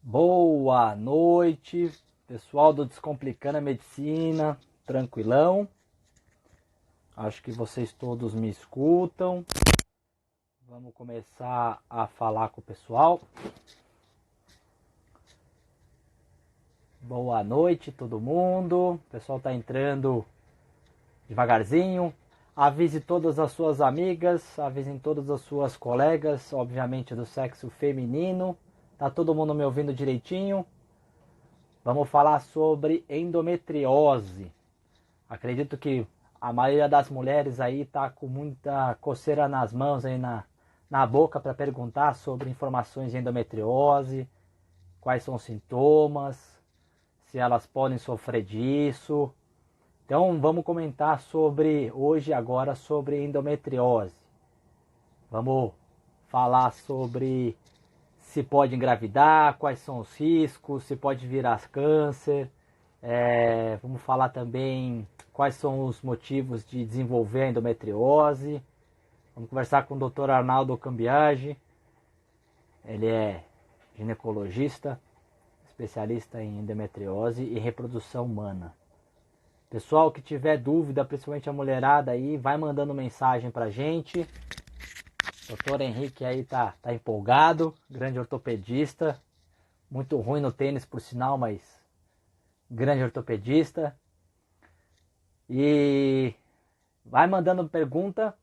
Boa noite, pessoal do Descomplicando a Medicina, tranquilão? Acho que vocês todos me escutam. Vamos começar a falar com o pessoal. Boa noite, todo mundo. O pessoal tá entrando devagarzinho. Avise todas as suas amigas, avisem todas as suas colegas, obviamente do sexo feminino. Tá todo mundo me ouvindo direitinho? Vamos falar sobre endometriose. Acredito que a maioria das mulheres aí tá com muita coceira nas mãos aí na boca para perguntar sobre informações de endometriose, quais são os sintomas, se elas podem sofrer disso. Então vamos comentar hoje agora sobre endometriose. Vamos falar sobre se pode engravidar, quais são os riscos, se pode virar câncer. Vamos falar também quais são os motivos de desenvolver a endometriose. Vamos conversar com o Dr. Arnaldo Cambiage. Ele é ginecologista, especialista em endometriose e reprodução humana. Pessoal que tiver dúvida, principalmente a mulherada aí, vai mandando mensagem pra gente. Dr. Henrique aí tá empolgado, grande ortopedista, muito ruim no tênis por sinal, mas grande ortopedista. E vai mandando pergunta.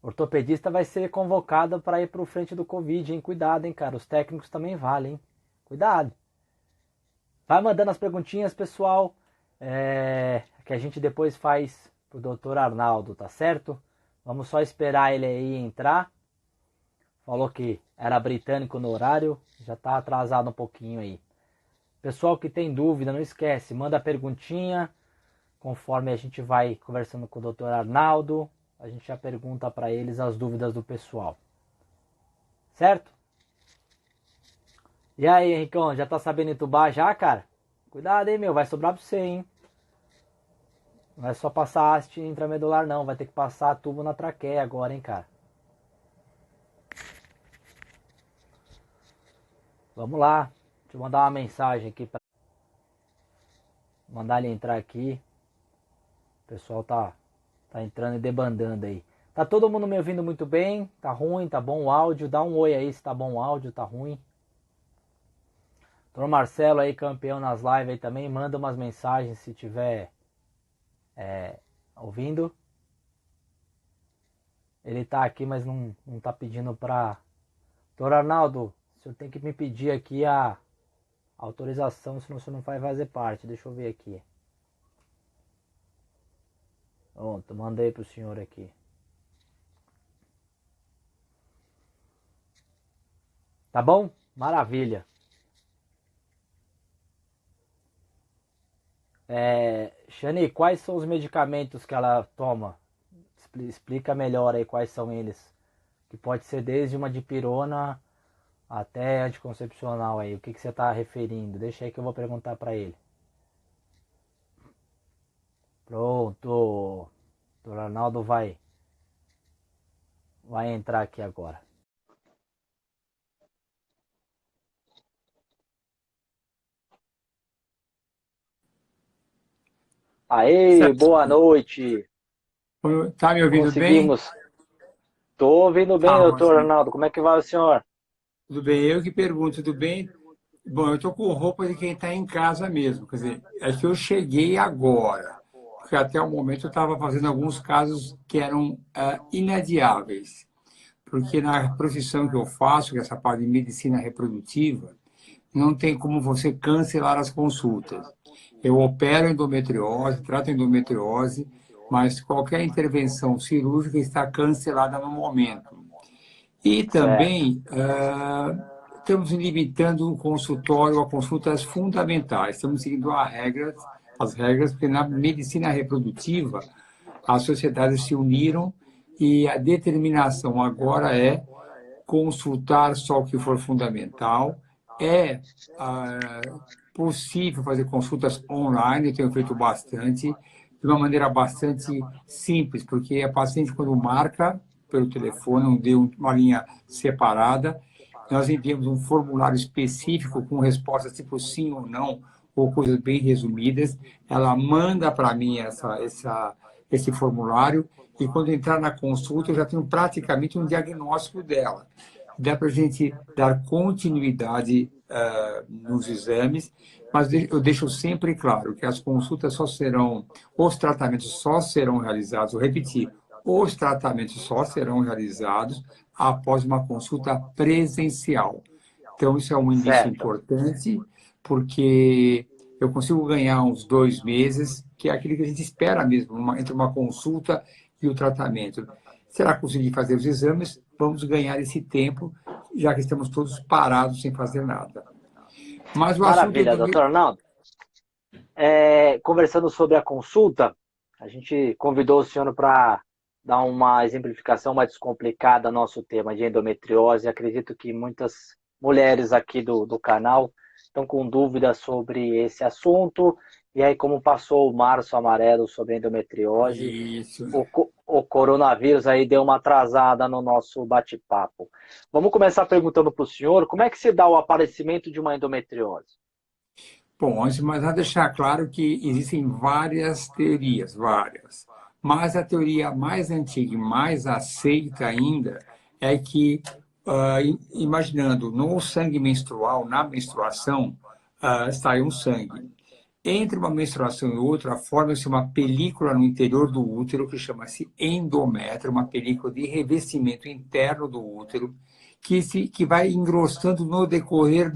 O ortopedista vai ser convocado para ir para o frente do Covid, hein? Cuidado, hein, cara. Os técnicos também valem, hein? Cuidado. Vai mandando as perguntinhas, pessoal, que a gente depois faz pro Dr. Arnaldo, tá certo? Vamos só esperar ele aí entrar. Falou que era britânico no horário, já tá atrasado um pouquinho aí. Pessoal que tem dúvida, não esquece, manda a perguntinha. Conforme a gente vai conversando com o Dr. Arnaldo, a gente já pergunta para eles as dúvidas do pessoal. Certo? E aí, Henricão, já tá sabendo entubar já, cara? Cuidado, hein, meu, vai sobrar pra você, hein? Não é só passar haste intramedular, não. Vai ter que passar tubo na traqueia agora, hein, cara. Vamos lá. Deixa eu mandar uma mensagem aqui pra mandar ele entrar aqui. O pessoal tá entrando e debandando aí. Tá todo mundo me ouvindo muito bem? Tá ruim? Tá bom o áudio? Dá um oi aí se tá bom o áudio, tá ruim. Doutor Marcelo aí, campeão nas lives aí também. Manda umas mensagens se tiver ouvindo. Ele tá aqui, mas não tá pedindo pra... Doutor Arnaldo, o senhor tem que me pedir aqui a autorização, senão o senhor não vai fazer parte. Deixa eu ver aqui. Pronto, mandei pro senhor aqui. Tá bom? Maravilha. Shani, quais são os medicamentos que ela toma? Explica melhor aí quais são eles. Que pode ser desde uma dipirona até anticoncepcional aí. O que você está referindo? Deixa aí que eu vou perguntar para ele. Pronto. O Dr. Arnaldo vai entrar aqui agora. Aê, Certo. boa noite. Tá me ouvindo bem? Conseguimos. Tô ouvindo bem, doutor Ótimo. Arnaldo. Como é que vai o senhor? Tudo bem, eu que pergunto, tudo bem? Bom, eu estou com roupa de quem está em casa mesmo, quer dizer, é que eu cheguei agora, porque até o momento eu estava fazendo alguns casos que eram inadiáveis, porque na profissão que eu faço, que é essa parte de medicina reprodutiva, não tem como você cancelar as consultas. Eu opero endometriose, trato endometriose, mas qualquer intervenção cirúrgica está cancelada no momento. E Certo. também estamos limitando o consultório a consultas fundamentais. Estamos seguindo as regras, porque na medicina reprodutiva as sociedades se uniram e a determinação agora é consultar só o que for fundamental. É possível fazer consultas online, eu tenho feito bastante, de uma maneira bastante simples, porque a paciente, quando marca pelo telefone, não deu uma linha separada, nós enviamos um formulário específico com respostas tipo sim ou não, ou coisas bem resumidas. Ela manda para mim esse formulário e quando entrar na consulta eu já tenho praticamente um diagnóstico dela. Dá para a gente dar continuidade nos exames, mas eu deixo sempre claro que as consultas só serão, os tratamentos só serão realizados, vou repetir, os tratamentos só serão realizados após uma consulta presencial. Então, isso é um indício Certo. importante, porque eu consigo ganhar uns 2 meses, que é aquilo que a gente espera mesmo, entre uma consulta e o tratamento. Será que conseguir fazer os exames? Vamos ganhar esse tempo, já que estamos todos parados sem fazer nada. Mas o assunto Maravilha, doutor Arnaldo. Conversando sobre a consulta, a gente convidou o senhor para dar uma exemplificação mais descomplicada ao nosso tema de endometriose. Acredito que muitas mulheres aqui do canal estão com dúvidas sobre esse assunto. E aí, como passou o março amarelo sobre endometriose, Isso. o coronavírus aí deu uma atrasada no nosso bate-papo. Vamos começar perguntando para o senhor, como é que se dá o aparecimento de uma endometriose? Bom, antes de mais nada, deixar claro que existem várias teorias, várias. Mas a teoria mais antiga e mais aceita ainda é que, imaginando no sangue menstrual, na menstruação, sai um sangue. Entre uma menstruação e outra, forma-se uma película no interior do útero, que chama-se endométrio, uma película de revestimento interno do útero, que vai engrossando no decorrer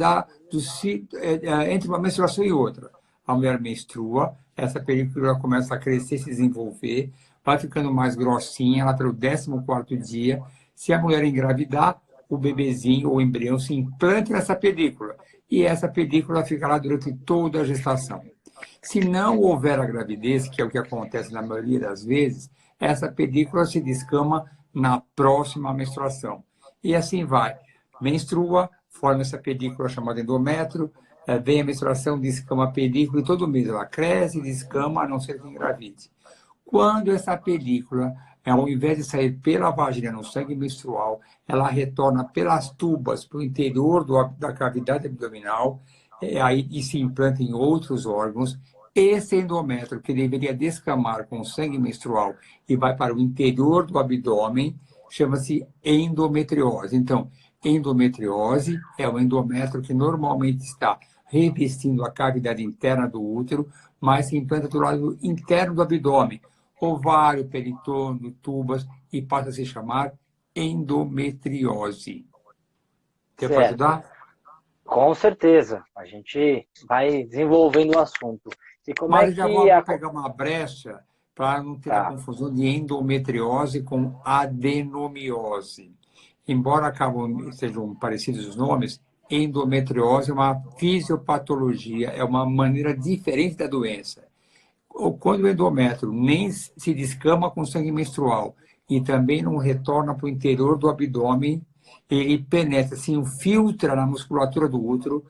entre uma menstruação e outra. A mulher menstrua, essa película começa a crescer, se desenvolver, vai ficando mais grossinha, lá pelo 14º dia. Se a mulher engravidar, o bebezinho ou o embrião se implanta nessa película. E essa película fica lá durante toda a gestação. Se não houver a gravidez, que é o que acontece na maioria das vezes, essa película se descama na próxima menstruação. E assim vai. Menstrua, forma essa película chamada endométrio, vem a menstruação, descama a película, e todo mês ela cresce e descama, a não ser que engravide. Quando essa película, ao invés de sair pela vagina no sangue menstrual, ela retorna pelas tubas para o interior da cavidade abdominal, e se implanta em outros órgãos. Esse endométrio, que deveria descamar com o sangue menstrual e vai para o interior do abdômen, chama-se endometriose. Então, endometriose é o endométrio que normalmente está revestindo a cavidade interna do útero, mas se implanta do lado interno do abdômen, ovário, peritônio, tubas, e passa a se chamar endometriose. Quer para Certo. ajudar? Com certeza. A gente vai desenvolvendo o assunto. E como é Mas eu já que vou pegar uma brecha para não ter a Tá. confusão de endometriose com adenomiose. Embora sejam parecidos os nomes, endometriose é uma fisiopatologia, é uma maneira diferente da doença. Quando o endométrio nem se descama com sangue menstrual e também não retorna para o interior do abdômen, ele penetra, se infiltra na musculatura do útero,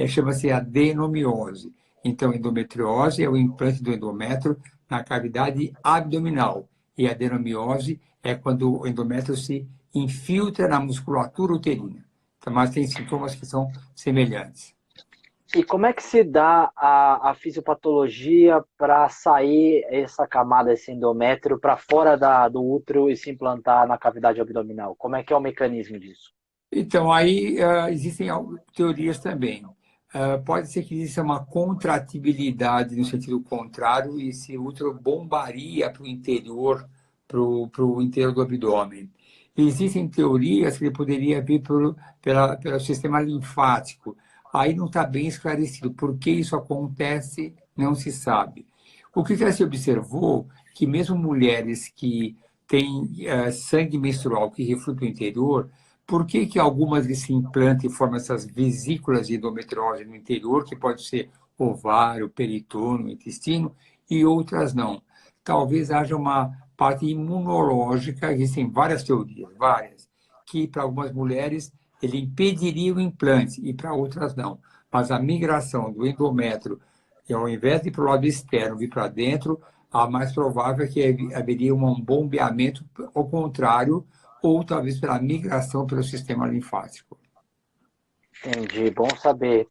chama-se adenomiose. Então, endometriose é o implante do endométrio na cavidade abdominal. E adenomiose é quando o endométrio se infiltra na musculatura uterina. Então, mas tem sintomas que são semelhantes. E como é que se dá a fisiopatologia para sair essa camada, esse endométrio, para fora do útero e se implantar na cavidade abdominal? Como é que é o mecanismo disso? Então, aí existem teorias também. Pode ser que exista uma contratibilidade no sentido contrário e esse útero bombaria para o interior do abdômen. Existem teorias que ele poderia vir pelo sistema linfático. Aí não está bem esclarecido. Por que isso acontece, não se sabe. O que já se observou que mesmo mulheres que têm sangue menstrual que reflui para o interior, por que algumas se implantam e formam essas vesículas de endometriose no interior, que pode ser ovário, peritônio, intestino, e outras não? Talvez haja uma parte imunológica, existem várias teorias, várias, que para algumas mulheres ele impediria o implante e para outras não. Mas a migração do endométrio, ao invés de ir para o lado externo, vir para dentro, a mais provável é que haveria um bombeamento ao contrário, ou talvez pela migração pelo sistema linfático. Entendi, bom saber.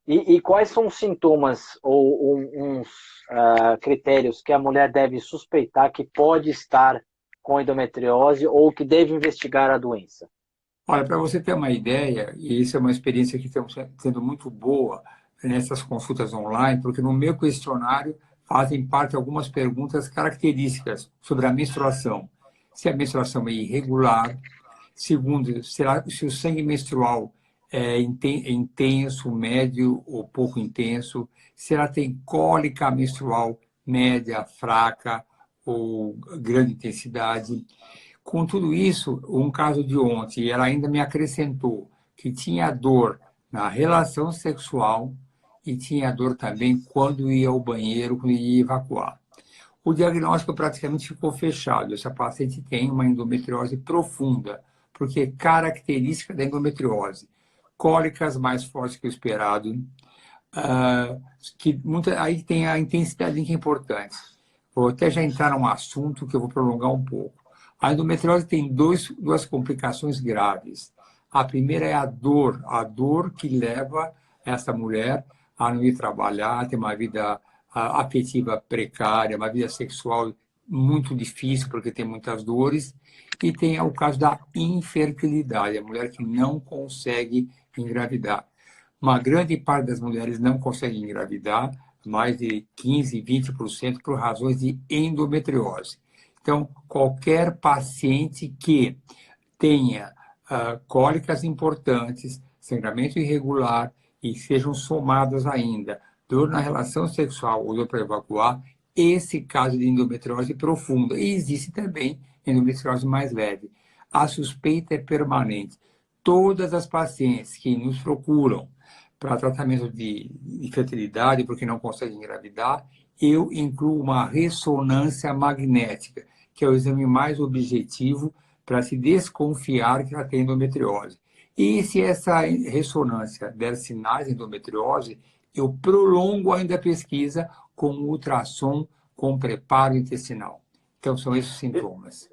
E quais são os sintomas ou uns critérios que a mulher deve suspeitar que pode estar com endometriose ou que deve investigar a doença? Olha, para você ter uma ideia, e isso é uma experiência que estamos sendo muito boa nessas consultas online, porque no meu questionário fazem parte algumas perguntas características sobre a menstruação. Se a menstruação é irregular, segundo, será se o sangue menstrual é intenso, médio ou pouco intenso, se ela tem cólica menstrual média, fraca ou grande intensidade. Com tudo isso, um caso de ontem, ela ainda me acrescentou que tinha dor na relação sexual e tinha dor também quando ia ao banheiro, quando ia evacuar. O diagnóstico praticamente ficou fechado. Essa paciente tem uma endometriose profunda, porque é característica da endometriose. Cólicas mais fortes que o esperado, aí tem a intensidade que é importante. Vou até já entrar num assunto que eu vou prolongar um pouco. A endometriose tem duas complicações graves. A primeira é a dor que leva essa mulher a não ir trabalhar, a ter uma vida afetiva precária, uma vida sexual muito difícil, porque tem muitas dores. E tem o caso da infertilidade, a mulher que não consegue engravidar. Uma grande parte das mulheres não consegue engravidar, mais de 15, 20% por razões de endometriose. Então, qualquer paciente que tenha cólicas importantes, sangramento irregular e sejam somadas ainda dor na relação sexual ou dor para evacuar, esse caso de endometriose profunda. E existe também endometriose mais leve. A suspeita é permanente. Todas as pacientes que nos procuram para tratamento de infertilidade, porque não conseguem engravidar, eu incluo uma ressonância magnética, que é o exame mais objetivo para se desconfiar que ela tem endometriose. E se essa ressonância der sinais de endometriose, eu prolongo ainda a pesquisa com ultrassom com preparo intestinal. Então, são esses sintomas.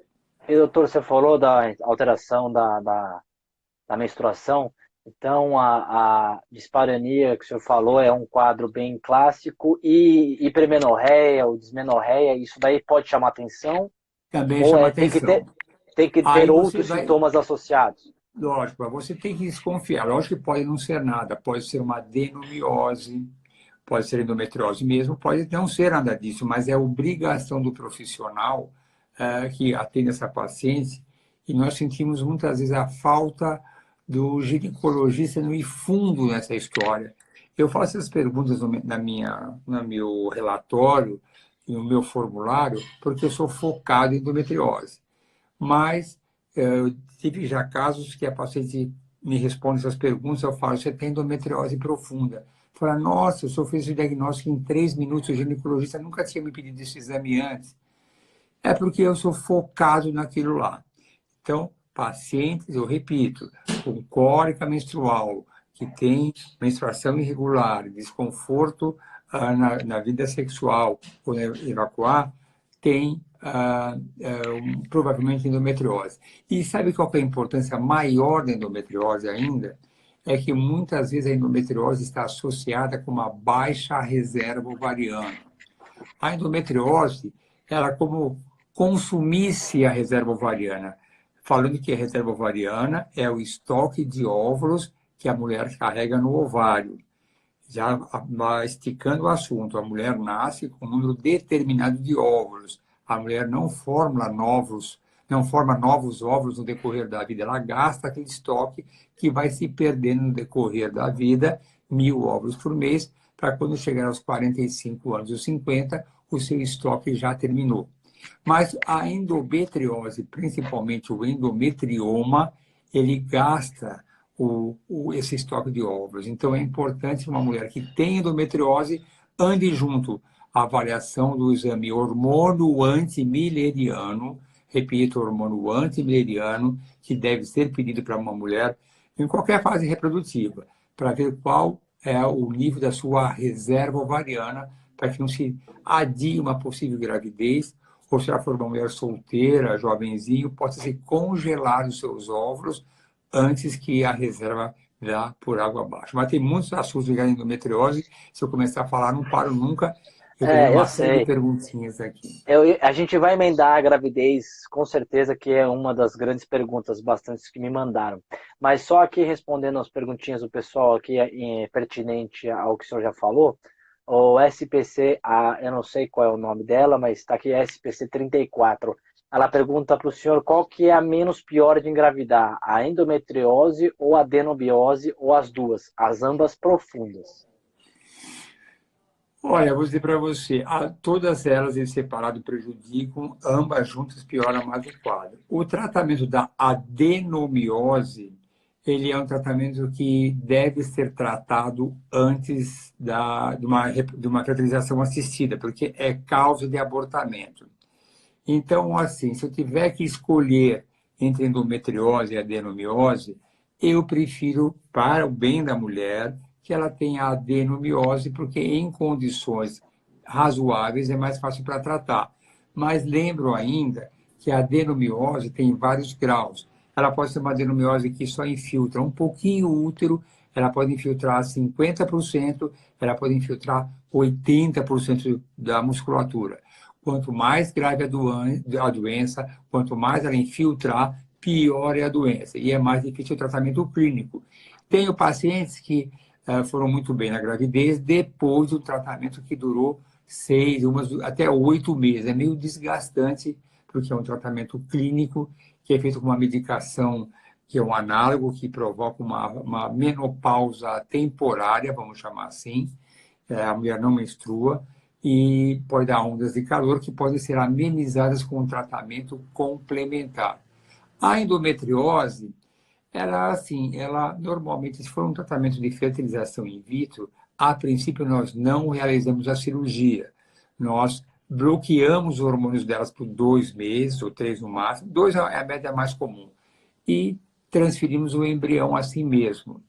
E doutor, você falou da alteração da menstruação. Então, a dispareunia que o senhor falou é um quadro bem clássico e hipermenorreia ou dismenorreia, isso daí pode chamar atenção Também ou chama tem atenção. que ter Aí você outros vai, sintomas associados? lógico, você tem que desconfiar. Lógico que pode não ser nada, pode ser uma adenomiose, pode ser endometriose mesmo, pode não ser nada disso, mas é obrigação do profissional que atende essa paciente, e nós sentimos muitas vezes a falta do ginecologista no ir fundo nessa história. Eu faço essas perguntas no meu relatório, no meu formulário, porque eu sou focado em endometriose. Mas eu tive já casos que a paciente me responde essas perguntas, eu falo, você tem endometriose profunda. Fala, nossa, o senhor fez o diagnóstico em 3 minutos, o ginecologista nunca tinha me pedido esse exame antes. É porque eu sou focado naquilo lá. Então, pacientes, eu repito, com cólica menstrual, que tem menstruação irregular, desconforto na vida sexual ou evacuar, tem provavelmente endometriose. E sabe qual que é a importância maior da endometriose ainda? É que muitas vezes a endometriose está associada com uma baixa reserva ovariana. A endometriose, ela como consumisse a reserva ovariana, falando que a reserva ovariana é o estoque de óvulos que a mulher carrega no ovário. Já esticando o assunto, a mulher nasce com um número determinado de óvulos. A mulher não forma novos óvulos no decorrer da vida. Ela gasta aquele estoque que vai se perdendo no decorrer da vida, 1.000 óvulos por mês, para quando chegar aos 45 anos ou 50, o seu estoque já terminou. Mas a endometriose, principalmente o endometrioma, ele gasta esse estoque de óvulos. Então, é importante uma mulher que tem endometriose ande junto à avaliação do exame hormônio antimileriano, repito, hormônio antimileriano, que deve ser pedido para uma mulher em qualquer fase reprodutiva, para ver qual é o nível da sua reserva ovariana, para que não se adie uma possível gravidez, ou se ela for uma mulher solteira, jovenzinho, possa se congelar os seus óvulos antes que a reserva lá por água abaixo. Mas tem muitos assuntos ligados à endometriose. Se eu começar a falar, não paro nunca. Eu tenho Eu uma série de sei. perguntinhas aqui. A gente vai emendar a gravidez, com certeza, que é uma das grandes perguntas bastante que me mandaram. Mas só aqui respondendo as perguntinhas do pessoal aqui, pertinente ao que o senhor já falou, o SPC, eu não sei qual é o nome dela, mas está aqui SPC 34. Ela pergunta para o senhor qual que é a menos pior de engravidar, a endometriose ou a adenobiose, ou as duas, as ambas profundas. Olha, eu vou dizer para você, todas elas em separado prejudicam, ambas juntas pioram mais o quadro. O tratamento da adenomiose, ele é um tratamento que deve ser tratado antes de uma fertilização assistida, porque é causa de abortamento. Então, assim, se eu tiver que escolher entre endometriose e adenomiose, eu prefiro, para o bem da mulher, que ela tenha adenomiose, porque em condições razoáveis é mais fácil para tratar. Mas lembro ainda que a adenomiose tem vários graus. Ela pode ser uma adenomiose que só infiltra um pouquinho o útero, ela pode infiltrar 50%, ela pode infiltrar 80% da musculatura. Quanto mais grave a doença, quanto mais ela infiltrar, pior é a doença. E é mais difícil o tratamento clínico. Tenho pacientes que foram muito bem na gravidez depois do tratamento que durou 6, até 8 meses. É meio desgastante, porque é um tratamento clínico que é feito com uma medicação que é um análogo, que provoca uma menopausa temporária, vamos chamar assim. A mulher não menstrua e pode dar ondas de calor que podem ser amenizadas com um tratamento complementar. A endometriose, ela normalmente, se for um tratamento de fertilização in vitro, a princípio nós não realizamos a cirurgia. Nós bloqueamos os hormônios delas por 2 meses ou 3 no máximo, 2 é a média mais comum, e transferimos o embrião assim mesmo.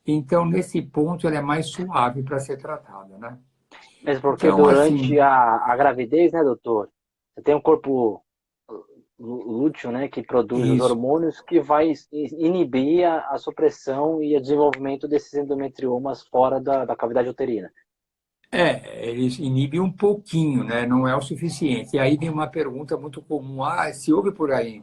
Então, nesse ponto, ela é mais suave para ser tratada, né? Mesmo porque Então, durante assim, a gravidez, né, doutor? Você tem um corpo lúteo, né, que produz os isso. hormônios que vai inibir a supressão e o desenvolvimento desses endometriomas fora da cavidade uterina. Eles inibem um pouquinho, né? Não é o suficiente. E aí vem uma pergunta muito comum: se ouve por aí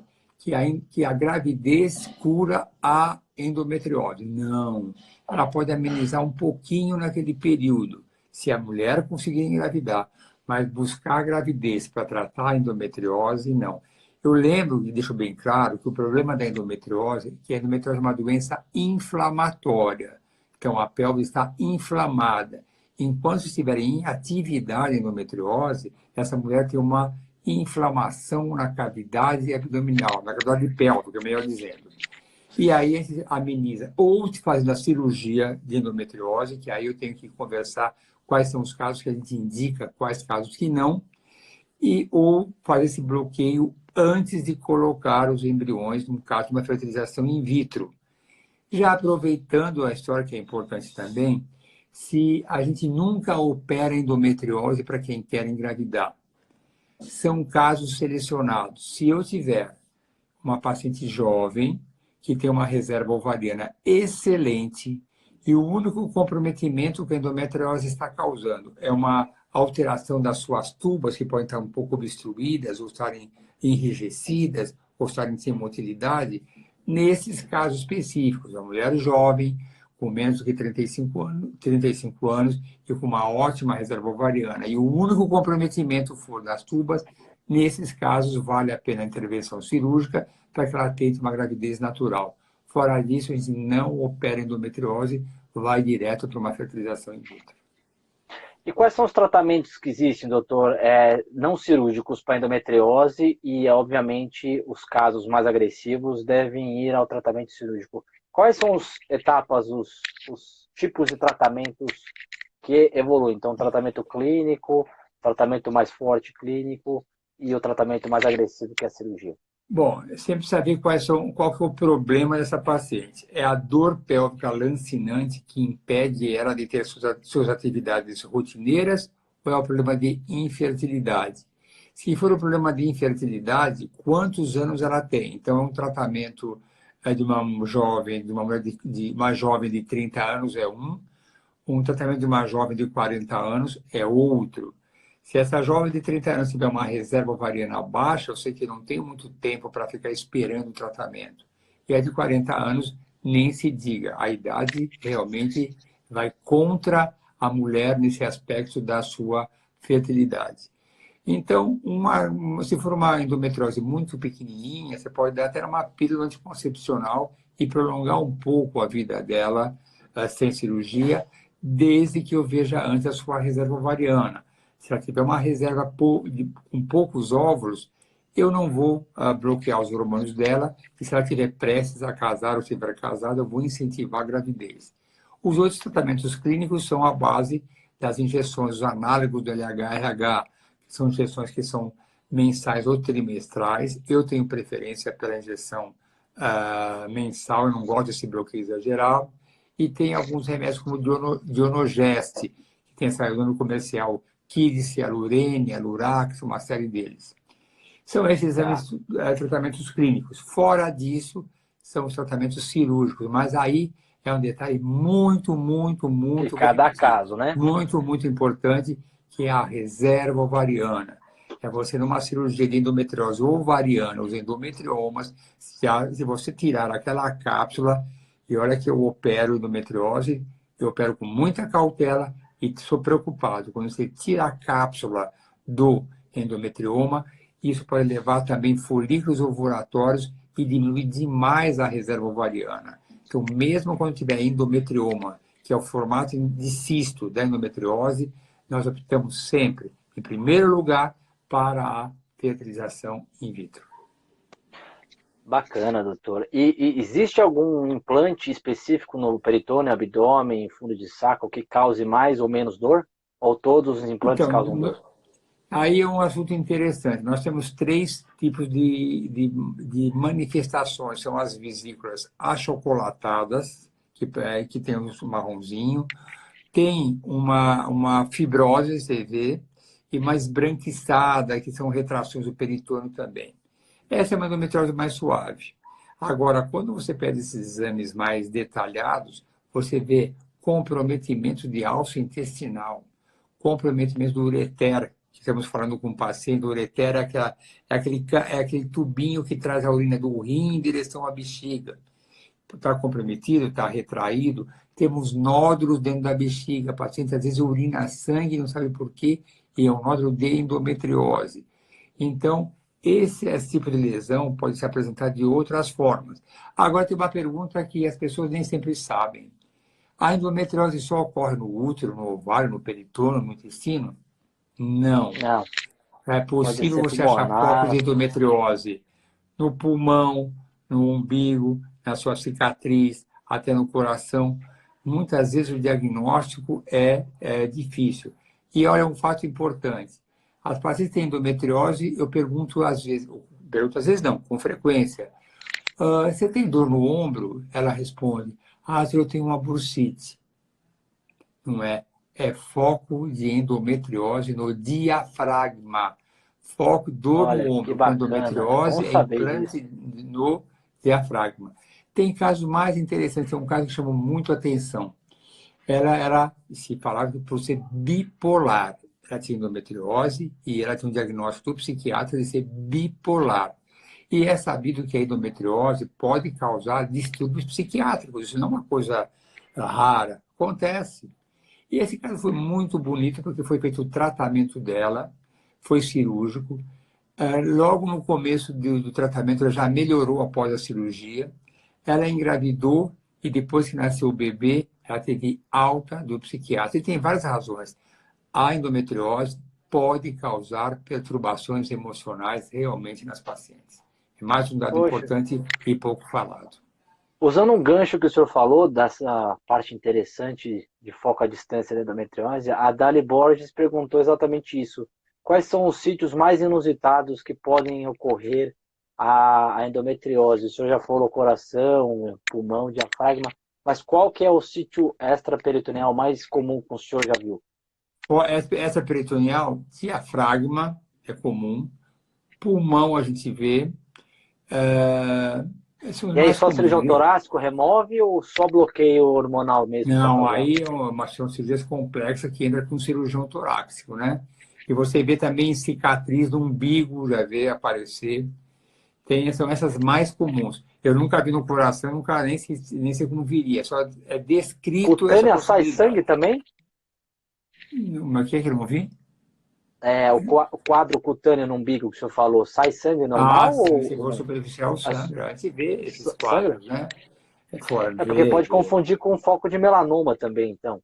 que a gravidez cura a endometriose. Não. Ela pode amenizar um pouquinho naquele período, se a mulher conseguir engravidar. Mas buscar a gravidez para tratar a endometriose, não. Eu lembro, e deixo bem claro, que o problema da endometriose é que a endometriose é uma doença inflamatória. Então, a pelve está inflamada. Enquanto estiver em atividade endometriose, essa mulher tem uma inflamação na cavidade abdominal, na cavidade pélvica, melhor dizendo. E aí a gente ameniza, ou fazendo a cirurgia de endometriose, que aí eu tenho que conversar quais são os casos que a gente indica, quais casos que não, ou fazer esse bloqueio antes de colocar os embriões, no caso de uma fertilização in vitro. Já aproveitando a história, que é importante também, se a gente nunca opera endometriose para quem quer engravidar. São casos selecionados. Se eu tiver uma paciente jovem que tem uma reserva ovariana excelente e o único comprometimento que a endometriose está causando é uma alteração das suas tubas, que podem estar um pouco obstruídas, ou estarem enrijecidas, ou estarem sem motilidade, nesses casos específicos, a mulher jovem, com menos do que 35 anos e com uma ótima reserva ovariana, e o único comprometimento for das tubas, nesses casos vale a pena a intervenção cirúrgica para que ela tente uma gravidez natural. Fora disso, a gente não opera endometriose, vai direto para uma fertilização in vitro. E quais são os tratamentos que existem, doutor, não cirúrgicos para endometriose e, obviamente, os casos mais agressivos devem ir ao tratamento cirúrgico? Quais são as etapas, os tipos de tratamentos que evoluem? Então, tratamento clínico, tratamento mais forte clínico e o tratamento mais agressivo que é a cirurgia. Bom, sempre saber qual que é o problema dessa paciente. É a dor pélvica lancinante que impede ela de ter suas atividades rotineiras ou é o problema de infertilidade? Se for o problema de infertilidade, quantos anos ela tem? Então, é um tratamento de uma jovem, de uma mulher uma jovem de 30 anos é um tratamento de uma jovem de 40 anos é outro. Se essa jovem de 30 anos tiver uma reserva ovariana baixa, eu sei que não tem muito tempo para ficar esperando o tratamento. E a de 40 anos, nem se diga. A idade realmente vai contra a mulher nesse aspecto da sua fertilidade. Então, se for uma endometriose muito pequenininha, você pode dar até uma pílula anticoncepcional e prolongar um pouco a vida dela sem cirurgia, desde que eu veja antes a sua reserva ovariana. Se ela tiver uma reserva com poucos óvulos, eu não vou bloquear os hormônios dela, e se ela estiver prestes a casar ou estiver casada, eu vou incentivar a gravidez. Os outros tratamentos clínicos são a base das injeções, os análogos do LH-RH, são injeções que são mensais ou trimestrais. Eu tenho preferência pela injeção mensal, eu não gosto desse bloqueio exagerado. E tem alguns remédios como o Dionogeste, que tem saído no comercial, Kiris, Alurene, Alurax, uma série deles. São esses tratamentos clínicos. Fora disso, são os tratamentos cirúrgicos, mas aí é um detalhe muito, muito, muito... De cada caso, né? Muito, muito importante, que é a reserva ovariana. É você, numa cirurgia de endometriose ovariana, os endometriomas, se você tirar aquela cápsula, e olha que eu opero endometriose, eu opero com muita cautela e sou preocupado. Quando você tira a cápsula do endometrioma, isso pode levar também folículos ovulatórios e diminuir demais a reserva ovariana. Então, mesmo quando tiver endometrioma, que é o formato de cisto da endometriose, nós optamos sempre, em primeiro lugar, para a fertilização in vitro. Bacana, doutor. E existe algum implante específico no peritônio, abdômen, fundo de saco que cause mais ou menos dor? Ou todos os implantes causam dor? Aí é um assunto interessante. Nós temos 3 tipos de manifestações. São as vesículas achocolatadas, que tem um marronzinho. Tem uma fibrose, você vê, e mais branquiçada, que são retrações do peritônio também. Essa é uma endometriose mais suave. Agora, quando você pede esses exames mais detalhados, você vê comprometimento de alça intestinal, comprometimento do ureter, que estamos falando com o paciente, o ureter é aquele tubinho que traz a urina do rim em direção à bexiga. Está comprometido, está retraído, temos nódulos dentro da bexiga, a paciente às vezes urina sangue, não sabe por quê, e é um nódulo de endometriose. Então, esse tipo de lesão pode se apresentar de outras formas. Agora, tem uma pergunta que as pessoas nem sempre sabem. A endometriose só ocorre no útero, no ovário, no peritônio, no intestino? Não. Não. É possível você achar focos de endometriose no pulmão, no umbigo, na sua cicatriz, até no coração. Muitas vezes o diagnóstico é difícil. E olha, um fato importante. As pacientes que têm endometriose, eu pergunto às vezes não, com frequência. Você tem dor no ombro? Ela responde, eu tenho uma bursite. Não é? É foco de endometriose no diafragma. Foco, dor no ombro com endometriose é implante no diafragma. Tem casos mais interessantes, é um caso que chamou muito atenção. Ela se falava por ser bipolar. Ela tinha endometriose e ela tinha um diagnóstico do psiquiatra de ser bipolar. E é sabido que a endometriose pode causar distúrbios psiquiátricos. Isso não é uma coisa rara. Acontece. E esse caso foi muito bonito porque foi feito o tratamento dela, foi cirúrgico. Logo no começo do tratamento, ela já melhorou após a cirurgia. Ela engravidou e depois que nasceu o bebê, ela teve alta do psiquiatra. E tem várias razões. A endometriose pode causar perturbações emocionais realmente nas pacientes. É mais um dado importante e pouco falado. Usando um gancho que o senhor falou, dessa parte interessante de foco à distância da endometriose, a Dali Borges perguntou exatamente isso. Quais são os sítios mais inusitados que podem ocorrer a endometriose? O senhor já falou coração, pulmão, diafragma, mas qual que é o sítio extraperitoneal mais comum que o senhor já viu? Essa peritoneal, diafragma é comum, pulmão a gente vê, São os E aí mais só comuns, cirurgião né? torácico remove ou só bloqueio hormonal mesmo para Não, fazer? aí é são cirurgias complexas que entra com cirurgião torácico, né? E você vê também cicatriz no umbigo, já vê aparecer. São essas mais comuns. Eu nunca vi no coração, nunca nem sei como viria. Só é descrito essa Cutânea sai possibilidade. sangue também? Mas o que é que eu não vi? É, o quadro cutâneo no umbigo que o senhor falou, sai sangue Ah, normal sim, se ou for não? superficial, As- sangra. A gente vê esses Sangra? quadros, né? É fora, É porque vê, pode vê. confundir com foco de melanoma também, então.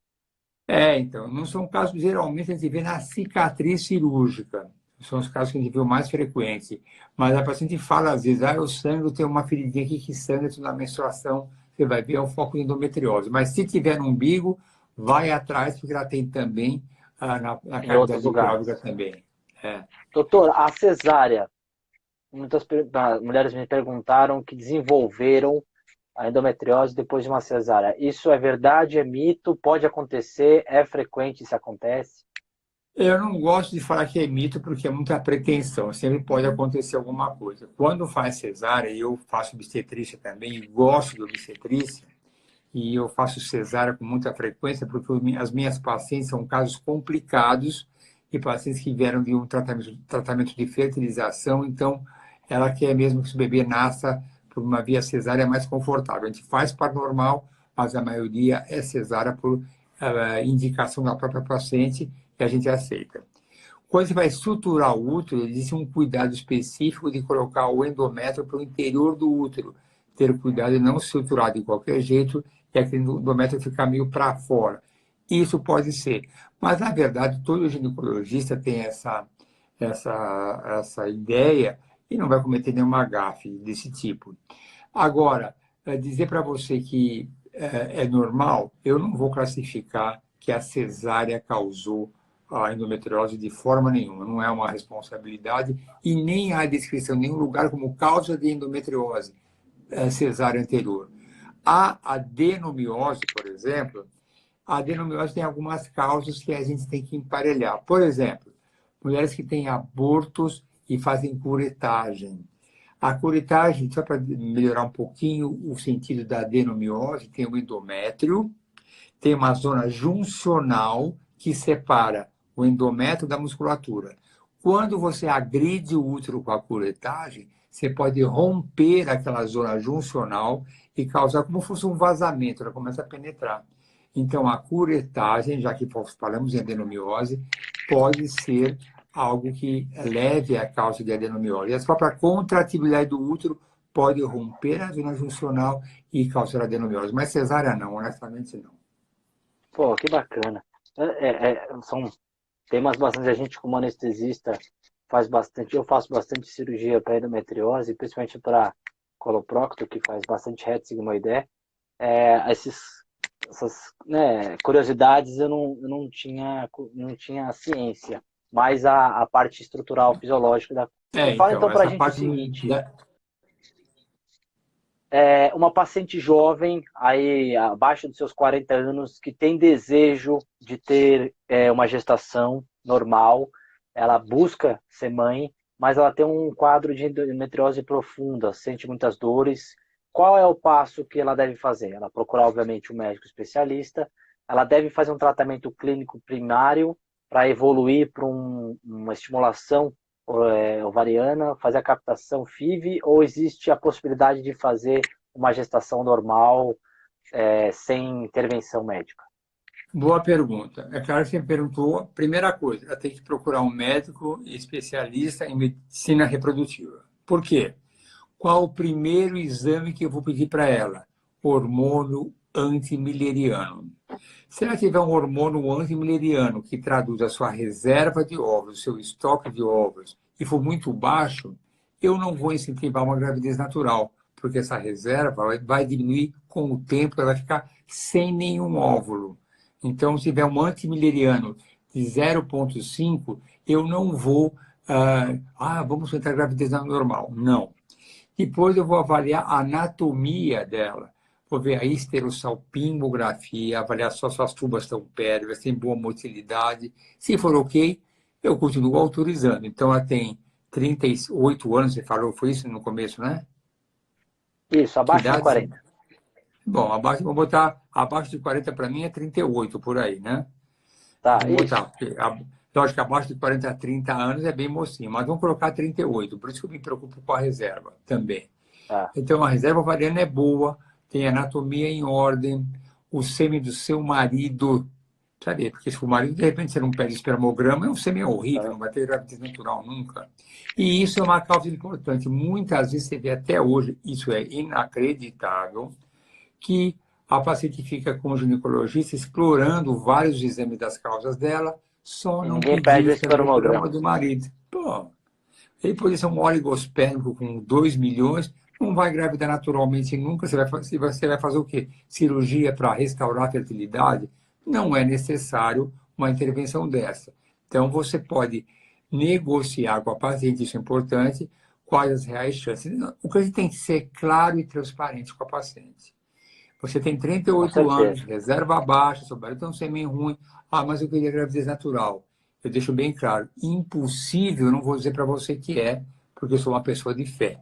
Então, não são casos, geralmente a gente vê na cicatriz cirúrgica. São os casos que a gente vê o mais frequente. Mas a paciente fala às vezes, eu sangue, tem uma feridinha aqui que sangra na menstruação, você vai ver, é um foco de endometriose. Mas se tiver no umbigo, vai atrás, porque ela tem também na Em outros cavidade lugares. pélvica também. É. Doutor, a cesárea. Mulheres me perguntaram que desenvolveram a endometriose depois de uma cesárea. Isso é verdade? É mito? Pode acontecer? É frequente se acontece? Eu não gosto de falar que é mito porque é muita pretensão, sempre pode acontecer alguma coisa. Quando faz cesárea, e eu faço obstetrícia também, e gosto de obstetrícia, e eu faço cesárea com muita frequência porque as minhas pacientes são casos complicados e pacientes que vieram de um tratamento de fertilização, então ela quer mesmo que o bebê nasça por uma via cesárea mais confortável. A gente faz parto normal, mas a maioria é cesárea por indicação da própria paciente que a gente aceita. Quando você vai estruturar o útero, existe um cuidado específico de colocar o endométrio para o interior do útero. Ter cuidado de não estruturar de qualquer jeito e aquele endométrio ficar meio para fora. Isso pode ser. Mas, na verdade, todo ginecologista tem essa ideia e não vai cometer nenhuma gafe desse tipo. Agora, dizer para você que é normal, eu não vou classificar que a cesárea causou a endometriose de forma nenhuma. Não é uma responsabilidade e nem há descrição em nenhum lugar como causa de endometriose cesárea anterior. A adenomiose, por exemplo, a adenomiose tem algumas causas que a gente tem que emparelhar. Por exemplo, mulheres que têm abortos e fazem curetagem. A curetagem, só para melhorar um pouquinho o sentido da adenomiose, tem o endométrio, tem uma zona juncional que separa o endométrio da musculatura. Quando você agride o útero com a curetagem, você pode romper aquela zona juncional e causar como se fosse um vazamento, ela começa a penetrar. Então, a curetagem, já que falamos em adenomiose, pode ser algo que leve à causa de adenomiose. E a própria contratibilidade do útero pode romper a zona juncional e causar adenomiose. Mas cesárea não, honestamente não. Pô, que bacana. São temas bastante. A gente, como anestesista, faz bastante. Eu faço bastante cirurgia para endometriose, principalmente para coloprocto, que faz bastante reto sigmoidé. Essas curiosidades eu não tinha ciência, mas a parte estrutural, fisiológica da. E fala Então, então para a essa gente o parte seguinte: da... uma paciente jovem, aí abaixo dos seus 40 anos, que tem desejo de ter uma gestação normal, ela busca ser mãe, mas ela tem um quadro de endometriose profunda, sente muitas dores. Qual é o passo que ela deve fazer? Ela procurar, obviamente, um médico especialista, ela deve fazer um tratamento clínico primário para evoluir para uma estimulação ovariana, fazer a captação FIV, ou existe a possibilidade de fazer uma gestação normal, sem intervenção médica? Boa pergunta. É claro que você perguntou, primeira coisa, ela tem que procurar um médico especialista em medicina reprodutiva. Por quê? Qual o primeiro exame que eu vou pedir para ela? Hormônio antimileriano. Se ela tiver um hormônio antimileriano que traduz a sua reserva de óvulos, o seu estoque de óvulos, e for muito baixo, eu não vou incentivar uma gravidez natural, porque essa reserva vai diminuir com o tempo, ela vai ficar sem nenhum óvulo. Então, se tiver um antimileriano de 0,5, eu não vou, vamos tentar gravidez normal. Não. Depois eu vou avaliar a anatomia dela. Vou ver a esterossalpingografia, avaliar só se as tubas estão pérvidas, tem boa motilidade. Se for ok, eu continuo autorizando. Então, ela tem 38 anos, você falou, foi isso no começo, né? Isso, Que abaixo de idade? 40. Bom, abaixo, vou botar abaixo de 40 para mim é 38 por aí, né? Tá, Vamos isso. botar, porque lógico que abaixo de 40 a 30 anos é bem mocinho, mas vamos colocar 38, por isso que eu me preocupo com a reserva também. Tá. Então, a reserva ovariana é boa, tem anatomia em ordem, o sêmen do seu marido, sabe? Porque se o marido, de repente, você não pede espermograma, é um sêmen horrível, Tá. não vai ter gravidez natural nunca. E isso é uma causa importante. Muitas vezes você vê até hoje, isso é inacreditável, que a paciente fica com o ginecologista explorando vários exames das causas dela, só E não ninguém pedir pede o o espermograma espermograma. do marido. Pô, ele poderia ser um oligospermico com 2 milhões, não vai engravidar naturalmente nunca. Você vai fazer o quê? Cirurgia para restaurar a fertilidade? Não é necessário uma intervenção dessa. Então, você pode negociar com a paciente, isso é importante, quais as reais chances. O que a gente tem que ser claro e transparente com a paciente. Você tem Com 38 anos, certeza. reserva baixa, seu marido tem um sêmen ruim. Ah, mas eu queria gravidez natural. Eu deixo bem claro, impossível, eu não vou dizer para você que é, porque eu sou uma pessoa de fé.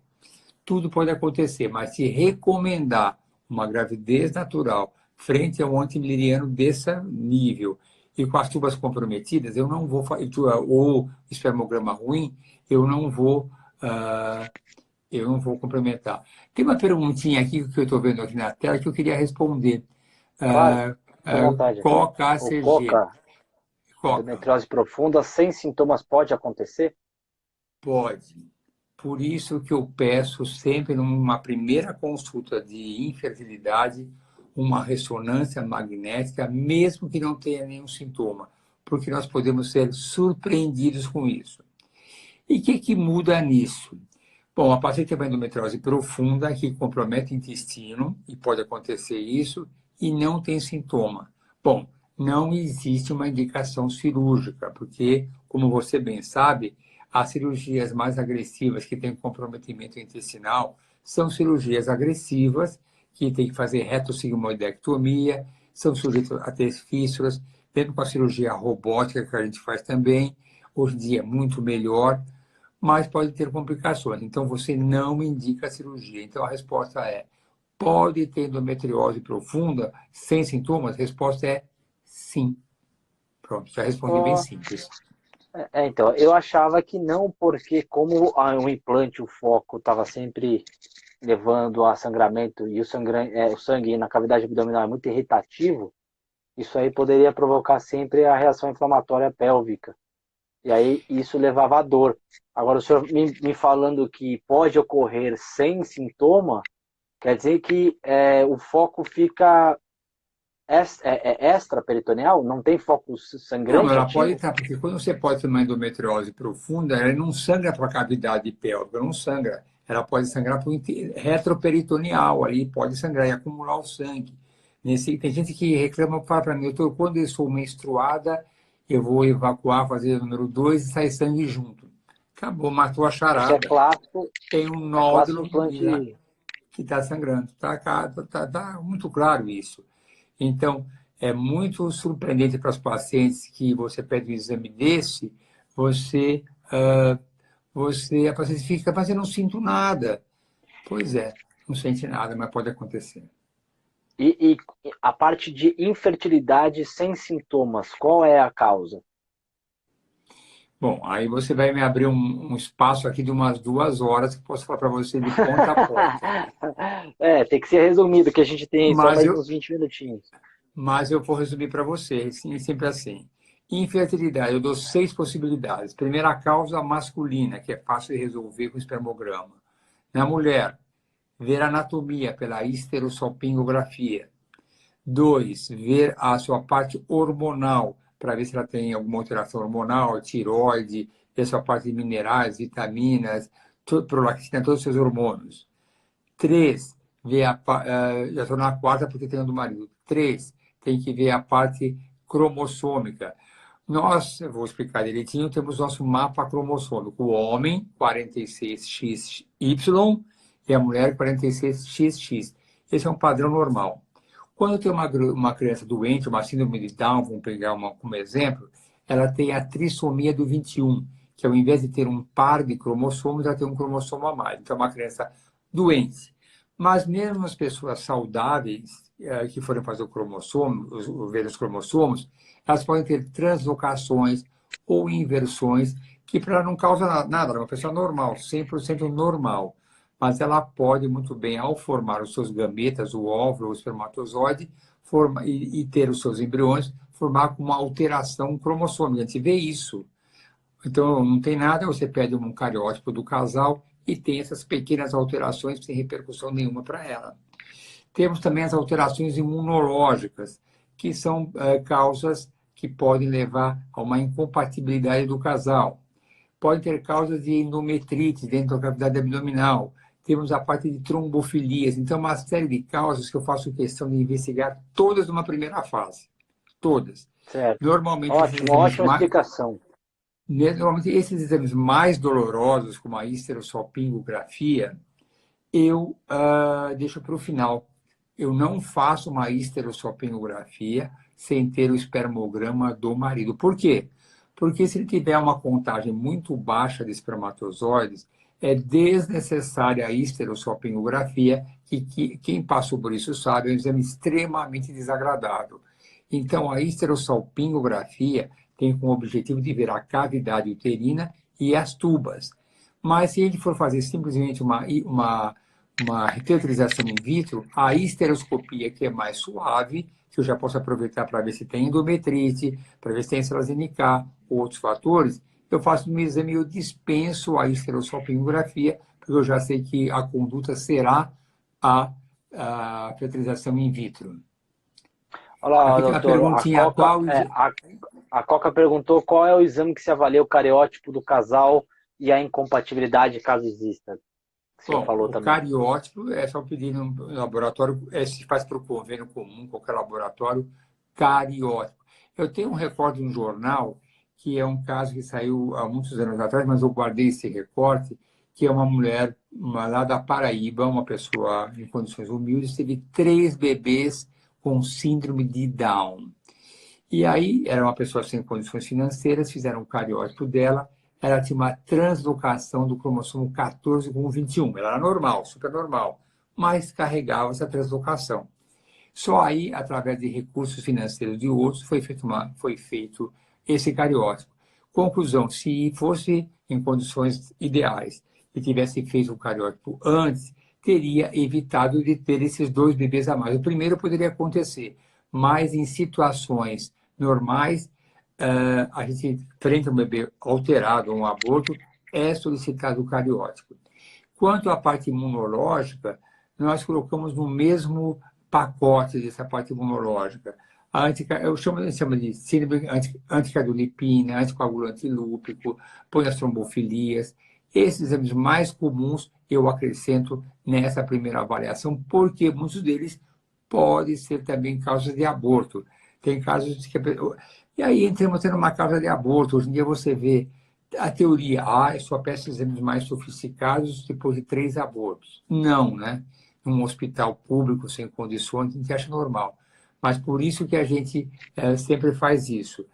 Tudo pode acontecer, mas se recomendar uma gravidez natural frente a um antimileriano desse nível e com as tubas comprometidas, eu não vou, ou espermograma ruim, eu não vou ah, eu não vou complementar. Tem uma perguntinha aqui que eu estou vendo aqui na tela que eu queria responder. Claro, Ah, fique à vontade. O CoCACG. COCA, CoCA, endometriose profunda, sem sintomas, pode acontecer? pode. Por isso que eu peço sempre, numa primeira consulta de infertilidade, uma ressonância magnética, mesmo que não tenha nenhum sintoma, porque nós podemos ser surpreendidos com isso. E o que muda nisso? Bom, a paciente tem uma endometriose profunda que compromete o intestino, e pode acontecer isso, e não tem sintoma. Bom, não existe uma indicação cirúrgica, porque, como você bem sabe, as cirurgias mais agressivas que têm comprometimento intestinal são cirurgias agressivas, que tem que fazer retossigmoidectomia, são sujeitos a ter fístulas, mesmo com a cirurgia robótica que a gente faz também, hoje em dia é muito melhor, mas pode ter complicações. Então, você não indica a cirurgia. Então, a resposta é: pode ter endometriose profunda sem sintomas? A resposta é sim. Pronto, já respondi bem Oh, simples. então, eu achava que não, porque como o implante, o foco estava sempre levando a sangramento e o sangue na cavidade abdominal é muito irritativo, isso aí poderia provocar sempre a reação inflamatória pélvica. E aí isso levava a dor. Agora, o senhor me falando que pode ocorrer sem sintoma, quer dizer que o foco fica extraperitoneal? Não tem foco Não, sangrante ela pode ativo? estar, porque quando você pode ter uma endometriose profunda, ela não sangra para a cavidade pélvica, não sangra. Ela pode sangrar para o retroperitoneal, ali pode sangrar e acumular o sangue. Tem gente que reclama, fala para mim, doutor, quando eu sou menstruada, eu vou evacuar, fazer o número 2 e sai sangue junto. Acabou, matou a Isso charada. Tem um é clássico nódulo implante. que está sangrando. Tá muito claro isso. Então, é muito surpreendente para os pacientes que você pede um exame desse, você, ah, a paciente fica, mas eu não sinto nada. Pois é, não sente nada, mas pode acontecer. E a parte de infertilidade sem sintomas, qual é a causa? Bom, aí você vai me abrir um espaço aqui de umas 2 horas que eu posso falar para você de ponta a ponta. Tem que ser resumido, que a gente tem só Mas mais eu, uns 20 minutinhos. mas eu vou resumir para você, sim, sempre assim. Infertilidade, eu dou 6 possibilidades. Primeira causa masculina, que é fácil de resolver com espermograma. Na mulher, ver anatomia pela histerossopingografia. 2, ver a sua parte hormonal, para ver se ela tem alguma alteração hormonal, tiroide, ver a sua parte de minerais, vitaminas, prolactina, todos os seus hormônios. 3, ver já estou na quarta porque tenho do marido. 3, tem que ver a parte cromossômica. Nós, eu vou explicar direitinho, temos nosso mapa cromossômico. O homem, 46XY, e a mulher, 46XX. Esse é um padrão normal. Quando tem uma criança doente, uma síndrome de Down, vamos pegar como exemplo, ela tem a trissomia do 21, que ao invés de ter um par de cromossomos, ela tem um cromossomo a mais. Então, é uma criança doente. Mas mesmo as pessoas saudáveis, que forem fazer o cromossomo, ver os cromossomos, elas podem ter translocações ou inversões, que para ela não causa nada, ela é uma pessoa normal, 100% normal. Mas ela pode muito bem, ao formar os seus gametas, o óvulo, o espermatozoide, e ter os seus embriões, formar com uma alteração cromossômica. A gente vê isso. Então, não tem nada, você pede um cariótipo do casal e tem essas pequenas alterações sem repercussão nenhuma para ela. Temos também as alterações imunológicas, que são causas que podem levar a uma incompatibilidade do casal. Pode ter causas de endometrite dentro da cavidade abdominal. Temos a parte de trombofilias. Então, uma série de causas que eu faço questão de investigar todas numa primeira fase. Todas. Certo. Normalmente, esses Ótimo, exames ótima mais, explicação. normalmente, esses exames mais dolorosos, como a histerosalpingografia, eu deixo para o final. Eu não faço uma histerosalpingografia sem ter o espermograma do marido. Por quê? Porque se ele tiver uma contagem muito baixa de espermatozoides, é desnecessária a histerosalpingografia, que quem passou por isso sabe, é um exame extremamente desagradável. Então, a histerosalpingografia tem como objetivo de ver a cavidade uterina e as tubas. Mas se a gente for fazer simplesmente uma fertilização in vitro, a histeroscopia, que é mais suave, que eu já posso aproveitar para ver se tem endometrite, para ver se tem células NK, outros fatores, eu faço um exame e eu dispenso a histerossalpingografia, porque eu já sei que a conduta será a fertilização in vitro. Olá, Aqui tem uma doutor. perguntinha, qual... A Coca perguntou qual é o exame que se avalia o cariótipo do casal e a incompatibilidade, caso exista. Que o senhor Bom, falou o também. cariótipo é só pedir no laboratório, se faz para o convênio comum, qualquer laboratório, cariótipo. Eu tenho um recorte de um jornal, que é um caso que saiu há muitos anos atrás, mas eu guardei esse recorte, que é uma mulher lá da Paraíba, uma pessoa em condições humildes, teve 3 bebês com síndrome de Down. E aí, era uma pessoa sem condições financeiras, fizeram um cariótipo dela, ela tinha uma translocação do cromossomo 14 com o 21. Ela era normal, super normal, mas carregava essa translocação. Só aí, através de recursos financeiros de outros, foi feito esse cariótipo. Conclusão, se fosse em condições ideais e tivesse feito o cariótipo antes, teria evitado de ter esses 2 bebês a mais. O primeiro poderia acontecer, mas em situações normais, a gente, frente a um bebê alterado, um aborto, é solicitado o cariótipo. Quanto à parte imunológica, nós colocamos no mesmo pacote dessa parte imunológica. Eu chamo de síndrome anticardolipina, anticoagulante lúpico, põe as trombofilias. Esses exames mais comuns eu acrescento nessa primeira avaliação, porque muitos deles podem ser também causas de aborto. Tem casos que... E aí entramos tendo uma causa de aborto. Hoje em dia você vê a teoria, eu só peço exames mais sofisticados depois de 3 abortos. Não, né? Num hospital público, sem condições, a gente acha normal. Mas por isso que a gente sempre faz isso.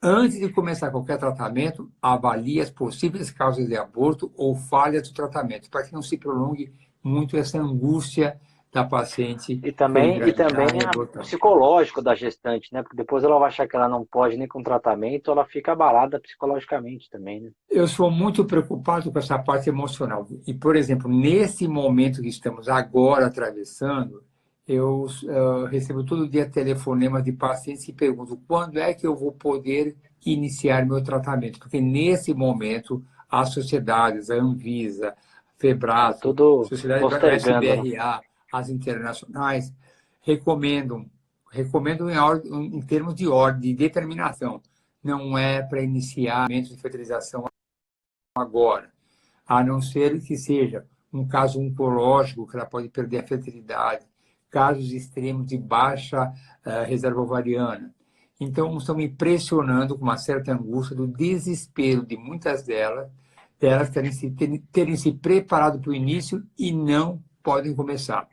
Antes de começar qualquer tratamento, avalie as possíveis causas de aborto ou falhas do tratamento, para que não se prolongue muito essa angústia da paciente E por também engravidar e a abortar. psicológico da gestante, né? Porque depois ela vai achar que ela não pode nem com tratamento, ela fica abalada psicologicamente também, né? Eu sou muito preocupado com essa parte emocional. E, por exemplo, nesse momento que estamos agora atravessando, eu recebo todo dia telefonemas de pacientes que perguntam quando é que eu vou poder iniciar meu tratamento. Porque nesse momento, as sociedades, a Anvisa, a Tá Febraço, tudo Sociedade postergando, né? SBRA, as internacionais, recomendam em termos de ordem, de determinação. Não é para iniciar de fertilização agora, a não ser que seja um caso oncológico, que ela pode perder a fertilidade, casos extremos de baixa reserva ovariana. Então, estão me pressionando com uma certa angústia do desespero de muitas delas terem se preparado para o início e não podem começar.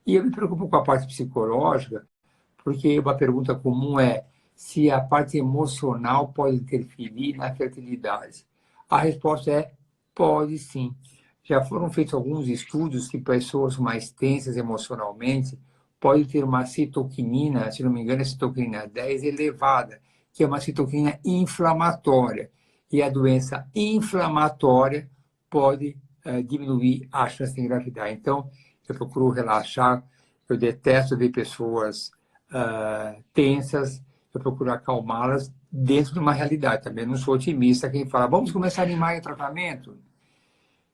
E eu me preocupo com a parte psicológica, porque uma pergunta comum é se a parte emocional pode interferir na fertilidade. A resposta é pode sim. já foram feitos alguns estudos que pessoas mais tensas emocionalmente podem ter uma citoquinina, se não me engano, é citoquinina 10 elevada, que é uma citoquinina inflamatória. E a doença inflamatória pode diminuir a chance de engravidar. Então, eu procuro relaxar, eu detesto ver pessoas tensas, eu procuro acalmá-las dentro de uma realidade. Também não sou otimista quem fala, vamos começar a animar o tratamento.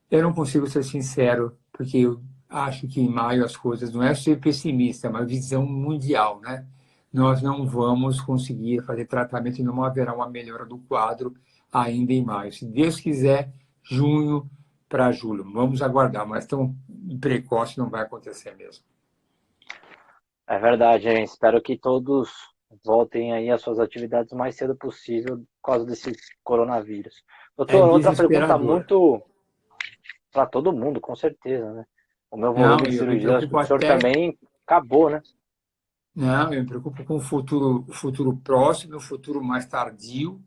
Eu não consigo ser sincero, porque eu acho que em maio as coisas, não é ser pessimista, é uma visão mundial, né? Nós não vamos conseguir fazer tratamento e não haverá uma melhora do quadro ainda em maio. Se Deus quiser, junho para julho. Vamos aguardar, mas tão precoce não vai acontecer mesmo. É verdade, hein? Espero que todos voltem aí às suas atividades o mais cedo possível por causa desse coronavírus. É Doutor, outra pergunta desesperador. muito para todo mundo, com certeza, né? O meu Não, volume de eu me cirurgia, acho que preocupo o senhor até. também acabou, né? Não, eu me preocupo com o futuro próximo, o futuro mais tardio,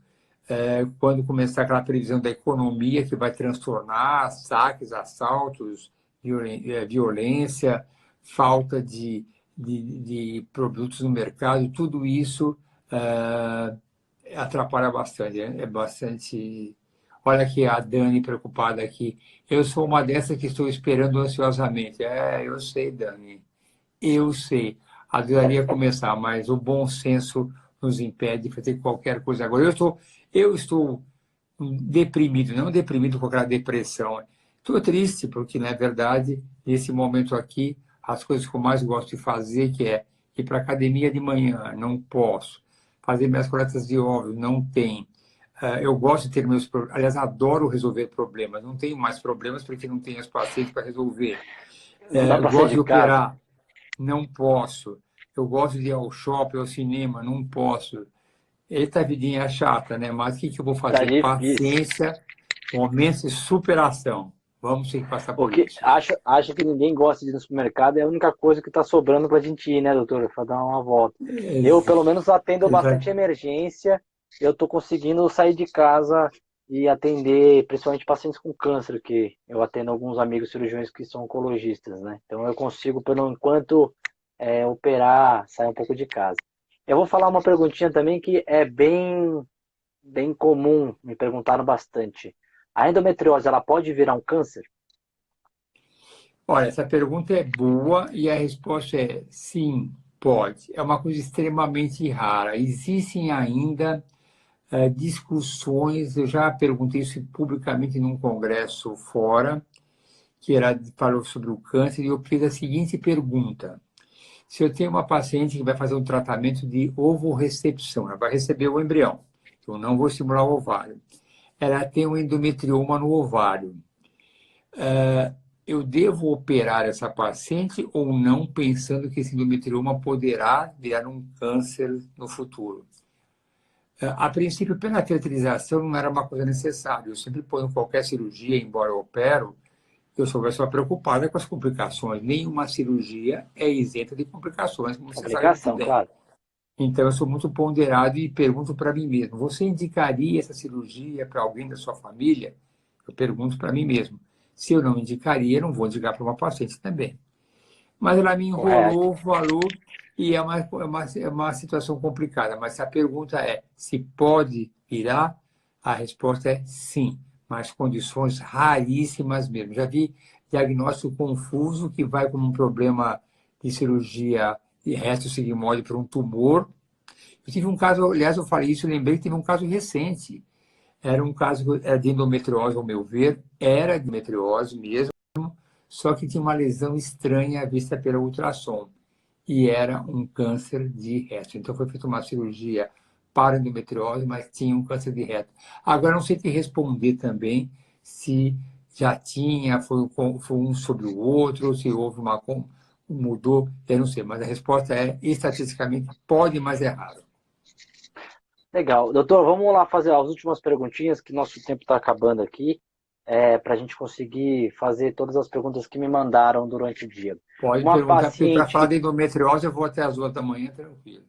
quando começar aquela previsão da economia que vai transtornar, saques, assaltos, violência, falta de produtos no mercado, tudo isso atrapalha bastante. É bastante. Olha aqui a Dani preocupada aqui. Eu sou uma dessas que estou esperando ansiosamente. Eu sei, Dani. Eu sei, adoraria começar, mas o bom senso nos impede de fazer qualquer coisa agora. Eu estou deprimido, não deprimido com aquela depressão. Estou triste porque, na verdade, nesse momento aqui, as coisas que eu mais gosto de fazer, que é ir para a academia de manhã, não posso. Fazer minhas coletas de óvulos, não tem. Eu gosto de ter meus problemas, aliás, adoro resolver problemas. Não tenho mais problemas porque não tenho os pacientes para resolver. Não dá Eu para sair gosto de de casa. operar, não posso. Eu gosto de ir ao shopping, ao cinema, não posso. Eita, vidinha é chata, né? Mas o que eu vou Tá fazer? difícil. Paciência, momentos de superação. Vamos ter que passar O por que isso. acho que ninguém gosta de ir no supermercado, é a única coisa que está sobrando para a gente ir, né, doutor? Para dar uma volta. Eu, pelo menos, atendo bastante Exato. emergência. Eu estou conseguindo sair de casa e atender, principalmente pacientes com câncer, que eu atendo alguns amigos cirurgiões que são oncologistas, né? Então eu consigo, pelo enquanto, operar, sair um pouco de casa. Eu vou falar uma perguntinha também que é bem comum, me perguntaram bastante. A endometriose, ela pode virar um câncer? Olha, essa pergunta é boa e a resposta é sim, pode. É uma coisa extremamente rara. Existem ainda discussões, eu já perguntei isso publicamente num congresso fora, falou sobre o câncer, e eu fiz a seguinte pergunta. Se eu tenho uma paciente que vai fazer um tratamento de ovorrecepção, ela vai receber o embrião, eu não vou estimular o ovário. Ela tem um endometrioma no ovário. Eu devo operar essa paciente ou não, pensando que esse endometrioma poderá virar um câncer no futuro? A princípio, pela fertilização, não era uma coisa necessária. Eu sempre ponho qualquer cirurgia, embora eu opero, eu sou uma pessoa preocupada com as complicações. Nenhuma cirurgia é isenta de complicações, como você sabe muito Complicação, bem. claro. Então, eu sou muito ponderado e pergunto para mim mesmo: você indicaria essa cirurgia para alguém da sua família? Eu pergunto para mim mesmo. Se eu não indicaria, eu não vou indicar para uma paciente também. Mas ela me Correto. enrolou, falou, e é uma situação complicada. Mas se a pergunta é se pode virar, a resposta é sim, mas condições raríssimas mesmo. Já vi diagnóstico confuso que vai com um problema de cirurgia de resto sigmoide para um tumor. Eu tive um caso, aliás, eu falei isso, eu lembrei que teve um caso recente. Era um caso de endometriose, ao meu ver, era endometriose mesmo, só que tinha uma lesão estranha vista pela ultrassom e era um câncer de reto. Então foi feita uma cirurgia para endometriose, mas tinha um câncer de reto. Agora não sei te responder também se já tinha, foi um sobre o outro, se houve mudou, eu não sei, mas a resposta é estatisticamente pode, mas é raro. Legal. Doutor, vamos lá fazer as últimas perguntinhas, que nosso tempo está acabando aqui, para a gente conseguir fazer todas as perguntas que me mandaram durante o dia. Pode Uma perguntar, porque para paciente falar que. de endometriose eu vou até as 8 da manhã, tranquilo.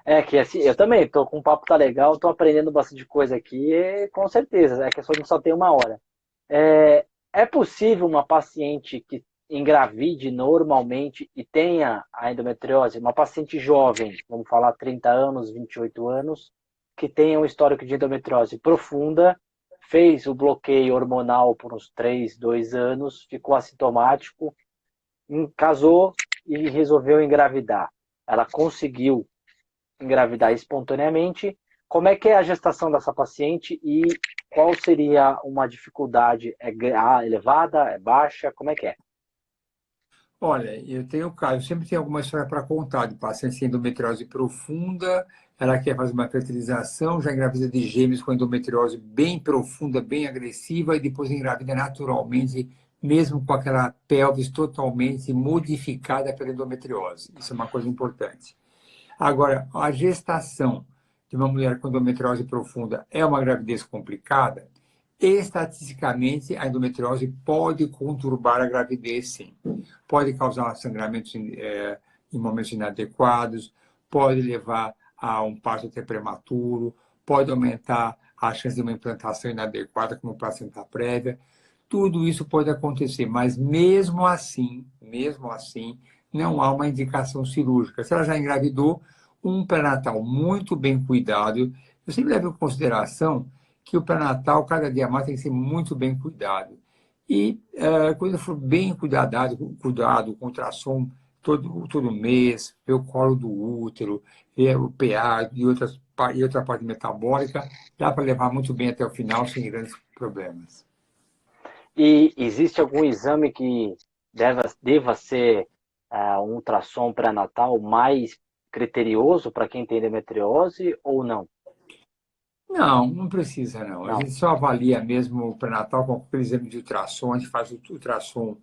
É que assim, eu também estou com o papo tá legal, estou aprendendo bastante coisa aqui, com certeza, é que a gente só tem uma hora. É possível uma paciente que engravide normalmente e tenha a endometriose, uma paciente jovem, vamos falar 30 anos, 28 anos, que tenha um histórico de endometriose profunda, fez o bloqueio hormonal por uns 3, 2 anos, ficou assintomático, casou e resolveu engravidar. Ela conseguiu engravidar espontaneamente. Como é que é a gestação dessa paciente e qual seria uma dificuldade? É elevada? É baixa? Como é que é? Olha, eu tenho caso, eu sempre tenho alguma história para contar de paciente com endometriose profunda, ela quer fazer uma fertilização, já engravida de gêmeos com endometriose bem profunda, bem agressiva, e depois engravida naturalmente, mesmo com aquela pelvis totalmente modificada pela endometriose. Isso é uma coisa importante. Agora, a gestação de uma mulher com endometriose profunda é uma gravidez complicada? Estatisticamente, a endometriose pode conturbar a gravidez, sim. Pode causar sangramentos em momentos inadequados, pode levar a um parto até prematuro, pode aumentar a chance de uma implantação inadequada, como placenta prévia. Tudo isso pode acontecer, mas mesmo assim, não há uma indicação cirúrgica. Se ela já engravidou, um pré-natal muito bem cuidado. Eu sempre levo em consideração que o pré-natal, cada dia mais, tem que ser muito bem cuidado. E quando for bem cuidado com ultrassom todo mês, ver o colo do útero, ver o PA e outra parte metabólica, dá para levar muito bem até o final, sem grandes problemas. E existe algum exame que deva ser um ultrassom pré-natal mais criterioso para quem tem endometriose ou não? Não, não precisa não. A Não. gente só avalia mesmo o pré-natal com aquele exame de ultrassom, a gente faz o ultrassom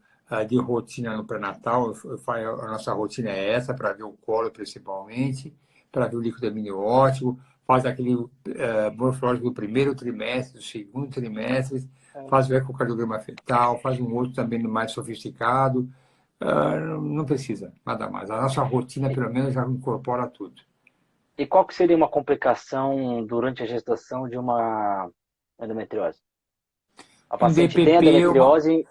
de rotina no pré-natal, a nossa rotina é essa, para ver o colo principalmente, para ver o líquido amniótico, faz aquele morfológico do primeiro trimestre, do segundo trimestre, faz o ecocardiograma fetal, faz um outro também mais sofisticado. Não precisa, nada mais. A nossa rotina, pelo menos, já incorpora tudo. E qual que seria uma complicação durante a gestação de uma endometriose? A Um paciente tem DPP, endometriose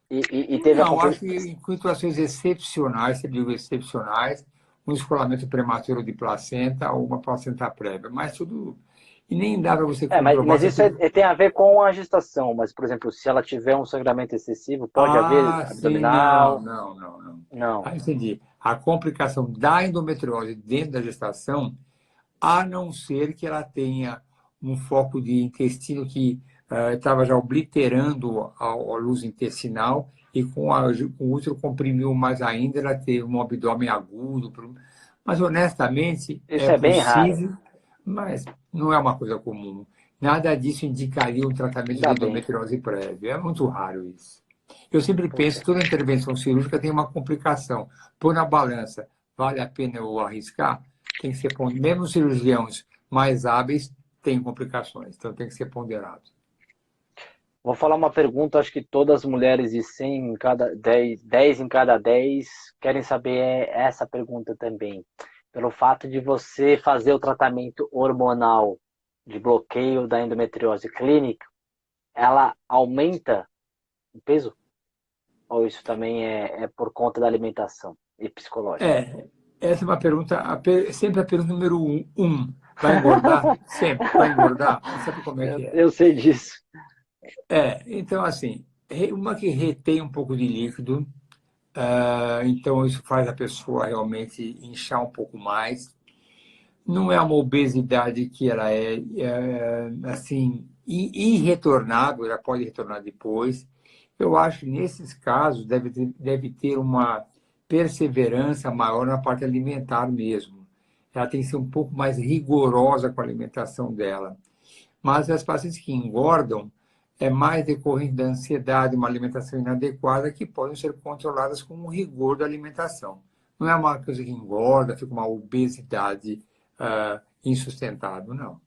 e teve a não, acho que complicação. em situações excepcionais, se digo excepcionais, um escoamento prematuro de placenta ou uma placenta prévia, mas tudo. E nem dá para você comprovar Mas se isso aquilo. tem a ver com a gestação. Mas, por exemplo, se ela tiver um sangramento excessivo, pode haver Ah, sim, não, abdominal? não, não, não. Não. Ah, entendi. A complicação da endometriose dentro da gestação, a não ser que ela tenha um foco de intestino que estava já obliterando a luz intestinal e com o útero comprimiu mais ainda, ela teve um abdômen agudo. Mas, honestamente, é Isso é bem raro. possível, mas não é uma coisa comum. Nada disso indicaria um tratamento de Ainda bem. endometriose prévio. É muito raro isso. Eu sempre penso Puxa. que toda intervenção cirúrgica tem uma complicação. Pôr na balança, vale a pena eu arriscar? Tem que ser ponderado. Mesmo os cirurgiões mais hábeis têm complicações, então tem que ser ponderado. Vou falar uma pergunta, acho que todas as mulheres de 100 em cada 10 em cada 10 querem saber essa pergunta também. Pelo fato de você fazer o tratamento hormonal de bloqueio da endometriose clínica, ela aumenta o peso? Ou isso também é por conta da alimentação e psicológico? Essa é uma pergunta, sempre a pergunta número um. Vai engordar? Sempre. Vai engordar? Você sabe como é que é? Eu sei disso. Então, assim, uma que retém um pouco de líquido, então isso faz a pessoa realmente inchar um pouco mais. Não é uma obesidade que ela assim, irretornável, ela pode retornar depois. Eu acho que nesses casos deve ter uma perseverança maior na parte alimentar mesmo. Ela tem que ser um pouco mais rigorosa com a alimentação dela. Mas as pacientes que engordam é mais decorrente da ansiedade, uma alimentação inadequada, que podem ser controladas com o rigor da alimentação. Não é uma coisa que engorda, fica uma obesidade insustentável, não.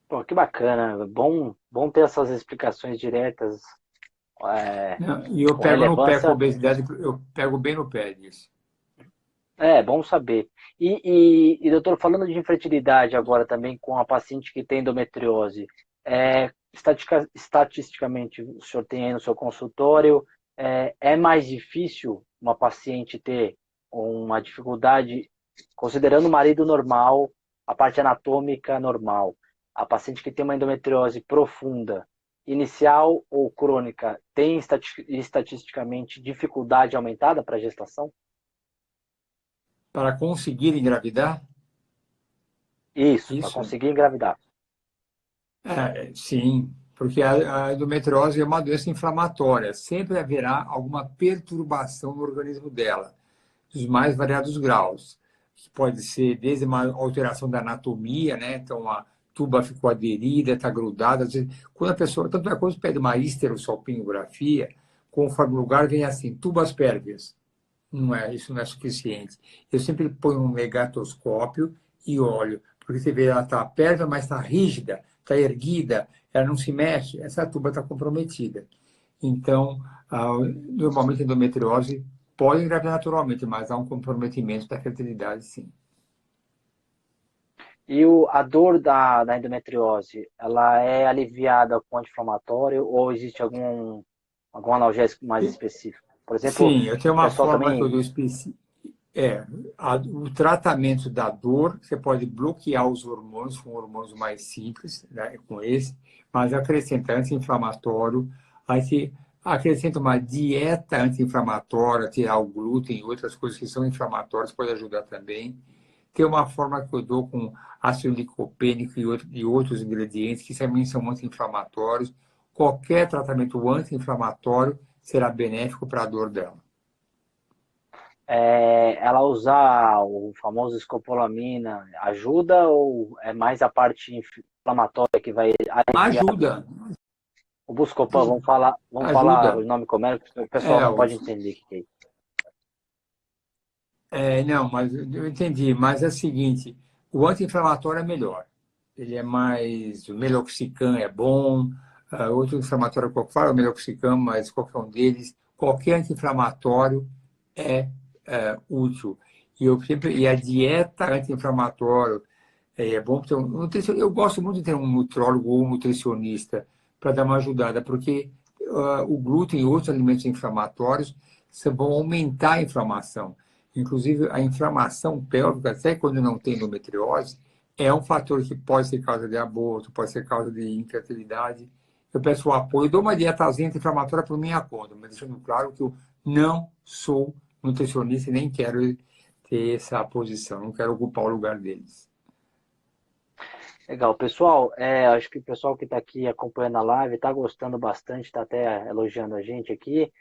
Pô, que bacana. Bom ter essas explicações diretas Não, e eu com pego no pé com a relevância. obesidade, eu pego bem no pé disso. É, bom saber. Doutor, falando de infertilidade agora também com a paciente que tem endometriose, estatisticamente, o senhor tem aí no seu consultório, é mais difícil uma paciente ter uma dificuldade, considerando o marido normal, a parte anatômica normal, a paciente que tem uma endometriose profunda, inicial ou crônica, tem estatisticamente dificuldade aumentada para a gestação? Para conseguir engravidar, Isso, para isso? conseguir engravidar. Sim, porque a endometriose é uma doença inflamatória. Sempre haverá alguma perturbação no organismo dela, dos mais variados graus. Que pode ser desde uma alteração da anatomia, né? Então a tuba ficou aderida, está grudada. Às vezes, quando a pessoa, tanto é quando pede uma histerossalpingografia, conforme o lugar, vem assim, tubas pérvias. Não é, isso não é suficiente. Eu sempre ponho um megatoscópio e olho, porque você vê, ela está aperta, mas está rígida, está erguida, ela não se mexe, essa tuba está comprometida. Então, normalmente a endometriose pode engravidar naturalmente, mas há um comprometimento da fertilidade, sim. E a dor da endometriose, ela é aliviada com anti-inflamatório ou existe algum analgésico mais específico? Por exemplo, Sim, eu tenho o uma pessoal forma que eu também. dou o tratamento da dor, você pode bloquear os hormônios com hormônios mais simples, né, com esse, mas acrescenta anti-inflamatório, aí você acrescenta uma dieta anti-inflamatória, tirar o glúten e outras coisas que são inflamatórias, pode ajudar também. Tem uma forma que eu dou com ácido licopênico e outros ingredientes que também são anti-inflamatórios. Qualquer tratamento anti-inflamatório será benéfico para a dor dela. Ela usar o famoso escopolamina ajuda ou é mais a parte inflamatória que vai aliviar? Ajuda, O Buscopan, ajuda, vamos falar o ajuda. nome comércio, porque o pessoal É, não pode entender o que é isso. não, mas eu entendi. Mas é o seguinte, o anti-inflamatório é melhor. Ele é mais... O meloxicam é bom. Outro inflamatório que eu falo é o meloxicam, mas qualquer um deles. Qualquer anti-inflamatório útil. E a dieta anti-inflamatória é bom ter eu gosto muito de ter um nutrólogo ou um nutricionista para dar uma ajudada, porque o glúten e outros alimentos inflamatórios vão aumentar a inflamação. Inclusive, a inflamação pélvica, até quando não tem endometriose, é um fator que pode ser causa de aborto, pode ser causa de infertilidade. Eu peço o apoio, dou uma dietazinha anti-inflamatória por minha conta, mas deixando claro que eu não sou nutricionista e nem quero ter essa posição, não quero ocupar o lugar deles. Legal, pessoal, acho que o pessoal que está aqui acompanhando a live está gostando bastante, está até elogiando a gente aqui.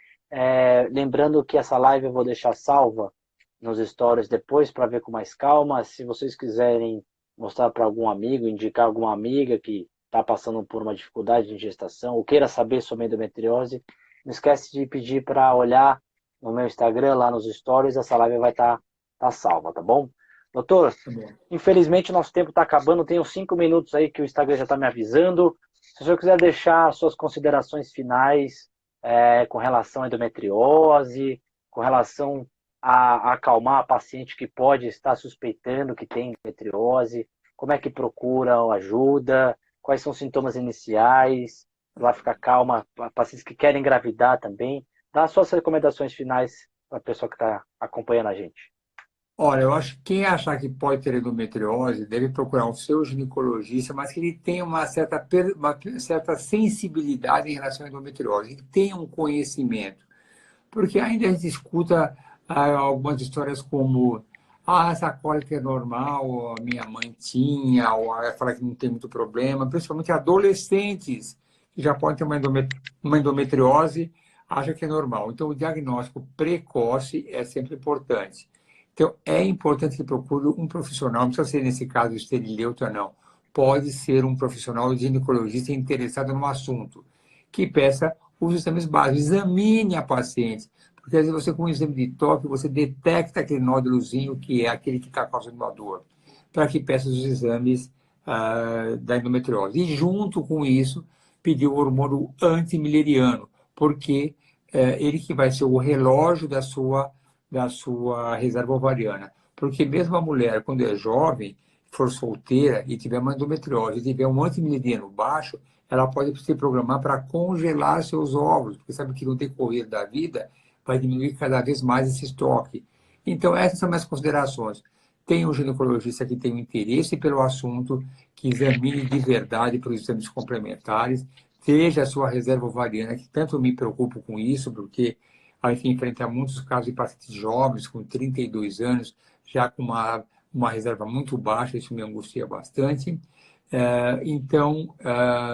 Lembrando que essa live eu vou deixar salva nos stories depois para ver com mais calma. Se vocês quiserem mostrar para algum amigo, indicar alguma amiga que está passando por uma dificuldade de gestação ou queira saber sobre endometriose, não esquece de pedir para olhar no meu Instagram, lá nos stories, essa live vai estar salva, tá bom? Doutor, Tá bom. infelizmente nosso tempo está acabando, tenho 5 minutos aí que o Instagram já está me avisando. Se o senhor quiser deixar suas considerações finais com relação à endometriose, com relação a acalmar a paciente que pode estar suspeitando que tem endometriose, como é que procuram ajuda, quais são os sintomas iniciais, para ficar calma, pacientes que querem engravidar também, dá suas recomendações finais para a pessoa que está acompanhando a gente. Olha, eu acho que quem achar que pode ter endometriose deve procurar o seu ginecologista, mas que ele tenha uma certa sensibilidade em relação à endometriose, que tenha um conhecimento. Porque ainda a gente escuta algumas histórias como essa cólica é normal, a minha mãe tinha, ou ela fala que não tem muito problema, principalmente adolescentes que já podem ter uma endometriose, acham que é normal. Então, o diagnóstico precoce é sempre importante. Então, é importante que procure um profissional, não precisa ser, nesse caso, esterileuta, não. Pode ser um profissional ginecologista interessado no assunto, que peça os exames básicos. Examine a paciente, porque às vezes você, com um exame de toque, você detecta aquele nódulozinho que é aquele que está causando a dor, para que peça os exames da endometriose. E, junto com isso, pedir o hormônio antimileriano, porque ele que vai ser o relógio da sua reserva ovariana. Porque mesmo a mulher, quando é jovem, for solteira e tiver uma endometriose e tiver um antimileriano baixo, ela pode se programar para congelar seus óvulos, porque sabe que no decorrer da vida vai diminuir cada vez mais esse estoque. Então, essas são minhas considerações. Tem um ginecologista que tem um interesse pelo assunto, que examine de verdade para os exames complementares, veja a sua reserva ovariana, que tanto me preocupo com isso, porque a gente enfrenta muitos casos de pacientes jovens, com 32 anos, já com uma reserva muito baixa, isso me angustia bastante. Então,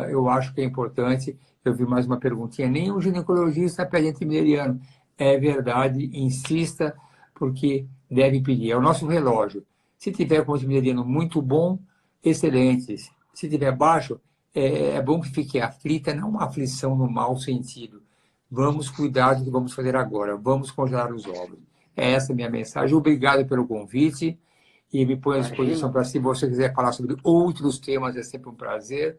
eu acho que é importante. Eu vi mais uma perguntinha. Nenhum ginecologista pede antimileriano. É verdade, insista, porque deve pedir. É o nosso relógio. Se tiver com antimileriano muito bom, excelente. Se tiver baixo, é bom que fique aflita, não uma aflição no mau sentido. Vamos cuidar do que vamos fazer agora. Vamos congelar os ovos. É essa a minha mensagem. Obrigado pelo convite e me ponho à disposição Imagina. para, se você quiser falar sobre outros temas, é sempre um prazer.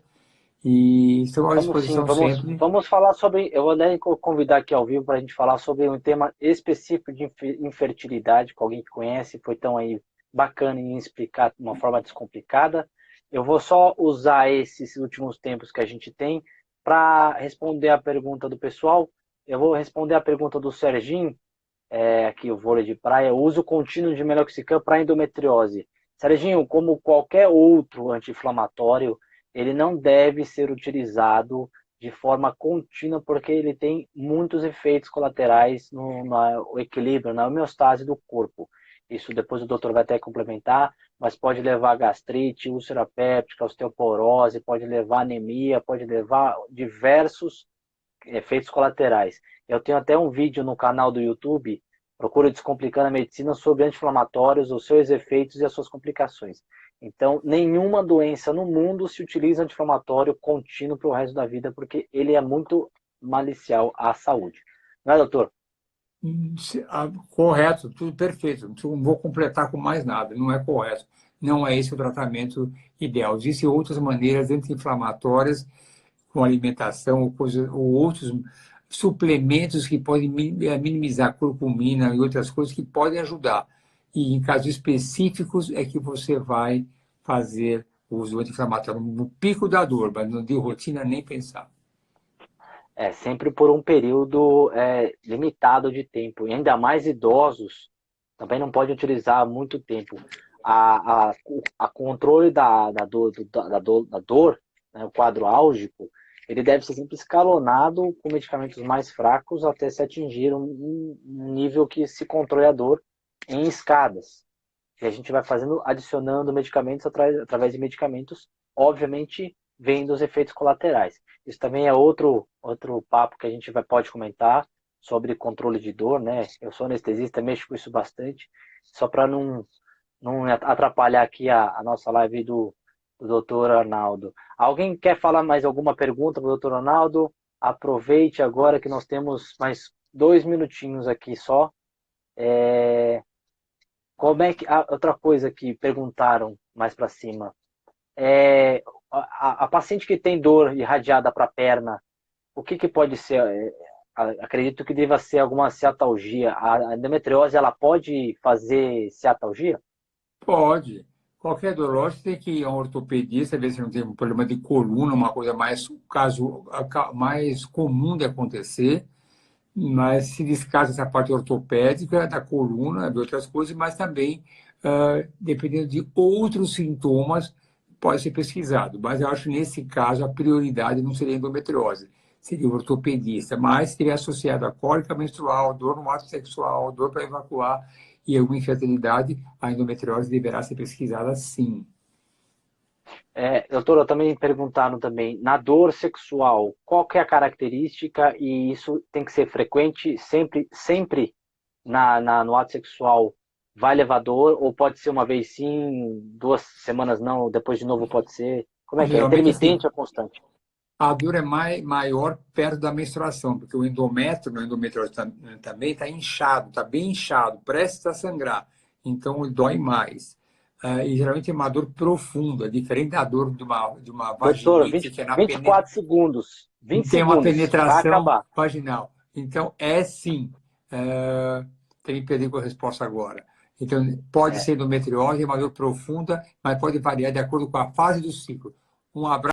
E estou à Vamos sim, disposição sempre. vamos falar sobre. Eu vou até convidar aqui ao vivo para a gente falar sobre um tema específico de infertilidade, com alguém que conhece, foi tão aí bacana em explicar de uma forma descomplicada. Eu vou só usar esses últimos tempos que a gente tem para responder a pergunta do pessoal. Eu vou responder a pergunta do Serginho, aqui o vôlei de praia, uso contínuo de meloxicam para endometriose. Serginho, como qualquer outro anti-inflamatório, ele não deve ser utilizado de forma contínua porque ele tem muitos efeitos colaterais no equilíbrio, na homeostase do corpo. Isso depois o doutor vai até complementar, mas pode levar a gastrite, úlcera péptica, osteoporose, pode levar anemia, pode levar diversos efeitos colaterais. Eu tenho até um vídeo no canal do YouTube, procura Descomplicando a Medicina, sobre anti-inflamatórios, os seus efeitos e as suas complicações. Então, nenhuma doença no mundo se utiliza anti-inflamatório contínuo para o resto da vida, porque ele é muito malicial à saúde. Não é, doutor? Correto, tudo perfeito. Não vou completar com mais nada, não é correto. Não é esse o tratamento ideal. Existem outras maneiras anti-inflamatórias, com alimentação ou outros suplementos que podem minimizar a curcumina e outras coisas que podem ajudar. E em casos específicos é que você vai fazer o uso anti-inflamatório no pico da dor, mas não de rotina nem pensar. É sempre por um período limitado de tempo. E ainda mais idosos também não pode utilizar muito tempo. A controle da dor, né, o quadro álgico, ele deve ser sempre escalonado com medicamentos mais fracos até se atingir um nível que se controle a dor em escadas. E a gente vai fazendo, adicionando medicamentos através de medicamentos, obviamente vendo os efeitos colaterais. Isso também é outro papo que a gente pode comentar sobre controle de dor, né? Eu sou anestesista, mexo com isso bastante, só para não atrapalhar aqui a nossa live do Dr. Arnaldo. Alguém quer falar mais alguma pergunta para o Dr. Arnaldo? Aproveite agora que nós temos mais 2 minutinhos aqui só. Como é que outra coisa que perguntaram mais para cima a paciente que tem dor irradiada para a perna, o que pode ser? Acredito que deva ser alguma ciatalgia. A endometriose ela pode fazer ciatalgia? Pode. Qualquer dor, lógico, tem que ir a um ortopedista, ver se não tem um problema de coluna, uma coisa mais, mais comum de acontecer, mas se descarta essa parte ortopédica da coluna, de outras coisas, mas também, dependendo de outros sintomas, pode ser pesquisado. Mas eu acho que nesse caso a prioridade não seria endometriose, seria o ortopedista. Mas se estiver associado a cólica menstrual, dor no ato sexual, dor para evacuar e alguma infertilidade, a endometriose deverá ser pesquisada sim. Doutora, também perguntaram também, na dor sexual, qual que é a característica e isso tem que ser frequente, sempre no ato sexual vai levar dor ou pode ser uma vez sim, 2 semanas não, depois de novo pode ser? Como é que é? Geralmente, assim, Intermitente ou constante? a dor é maior perto da menstruação, porque o endométrio, no endometriose também está inchado, está bem inchado, prestes a sangrar. Então, ele dói mais. E geralmente é uma dor profunda, diferente da dor de uma Doutor, vaginite, que é 24 segundos. 20 tem uma segundos. Vai penetração acabar. vaginal. Então, é sim. Tem que perder com a resposta agora. Então, pode É. ser endometriose, é uma dor profunda, mas pode variar de acordo com a fase do ciclo. Um abraço.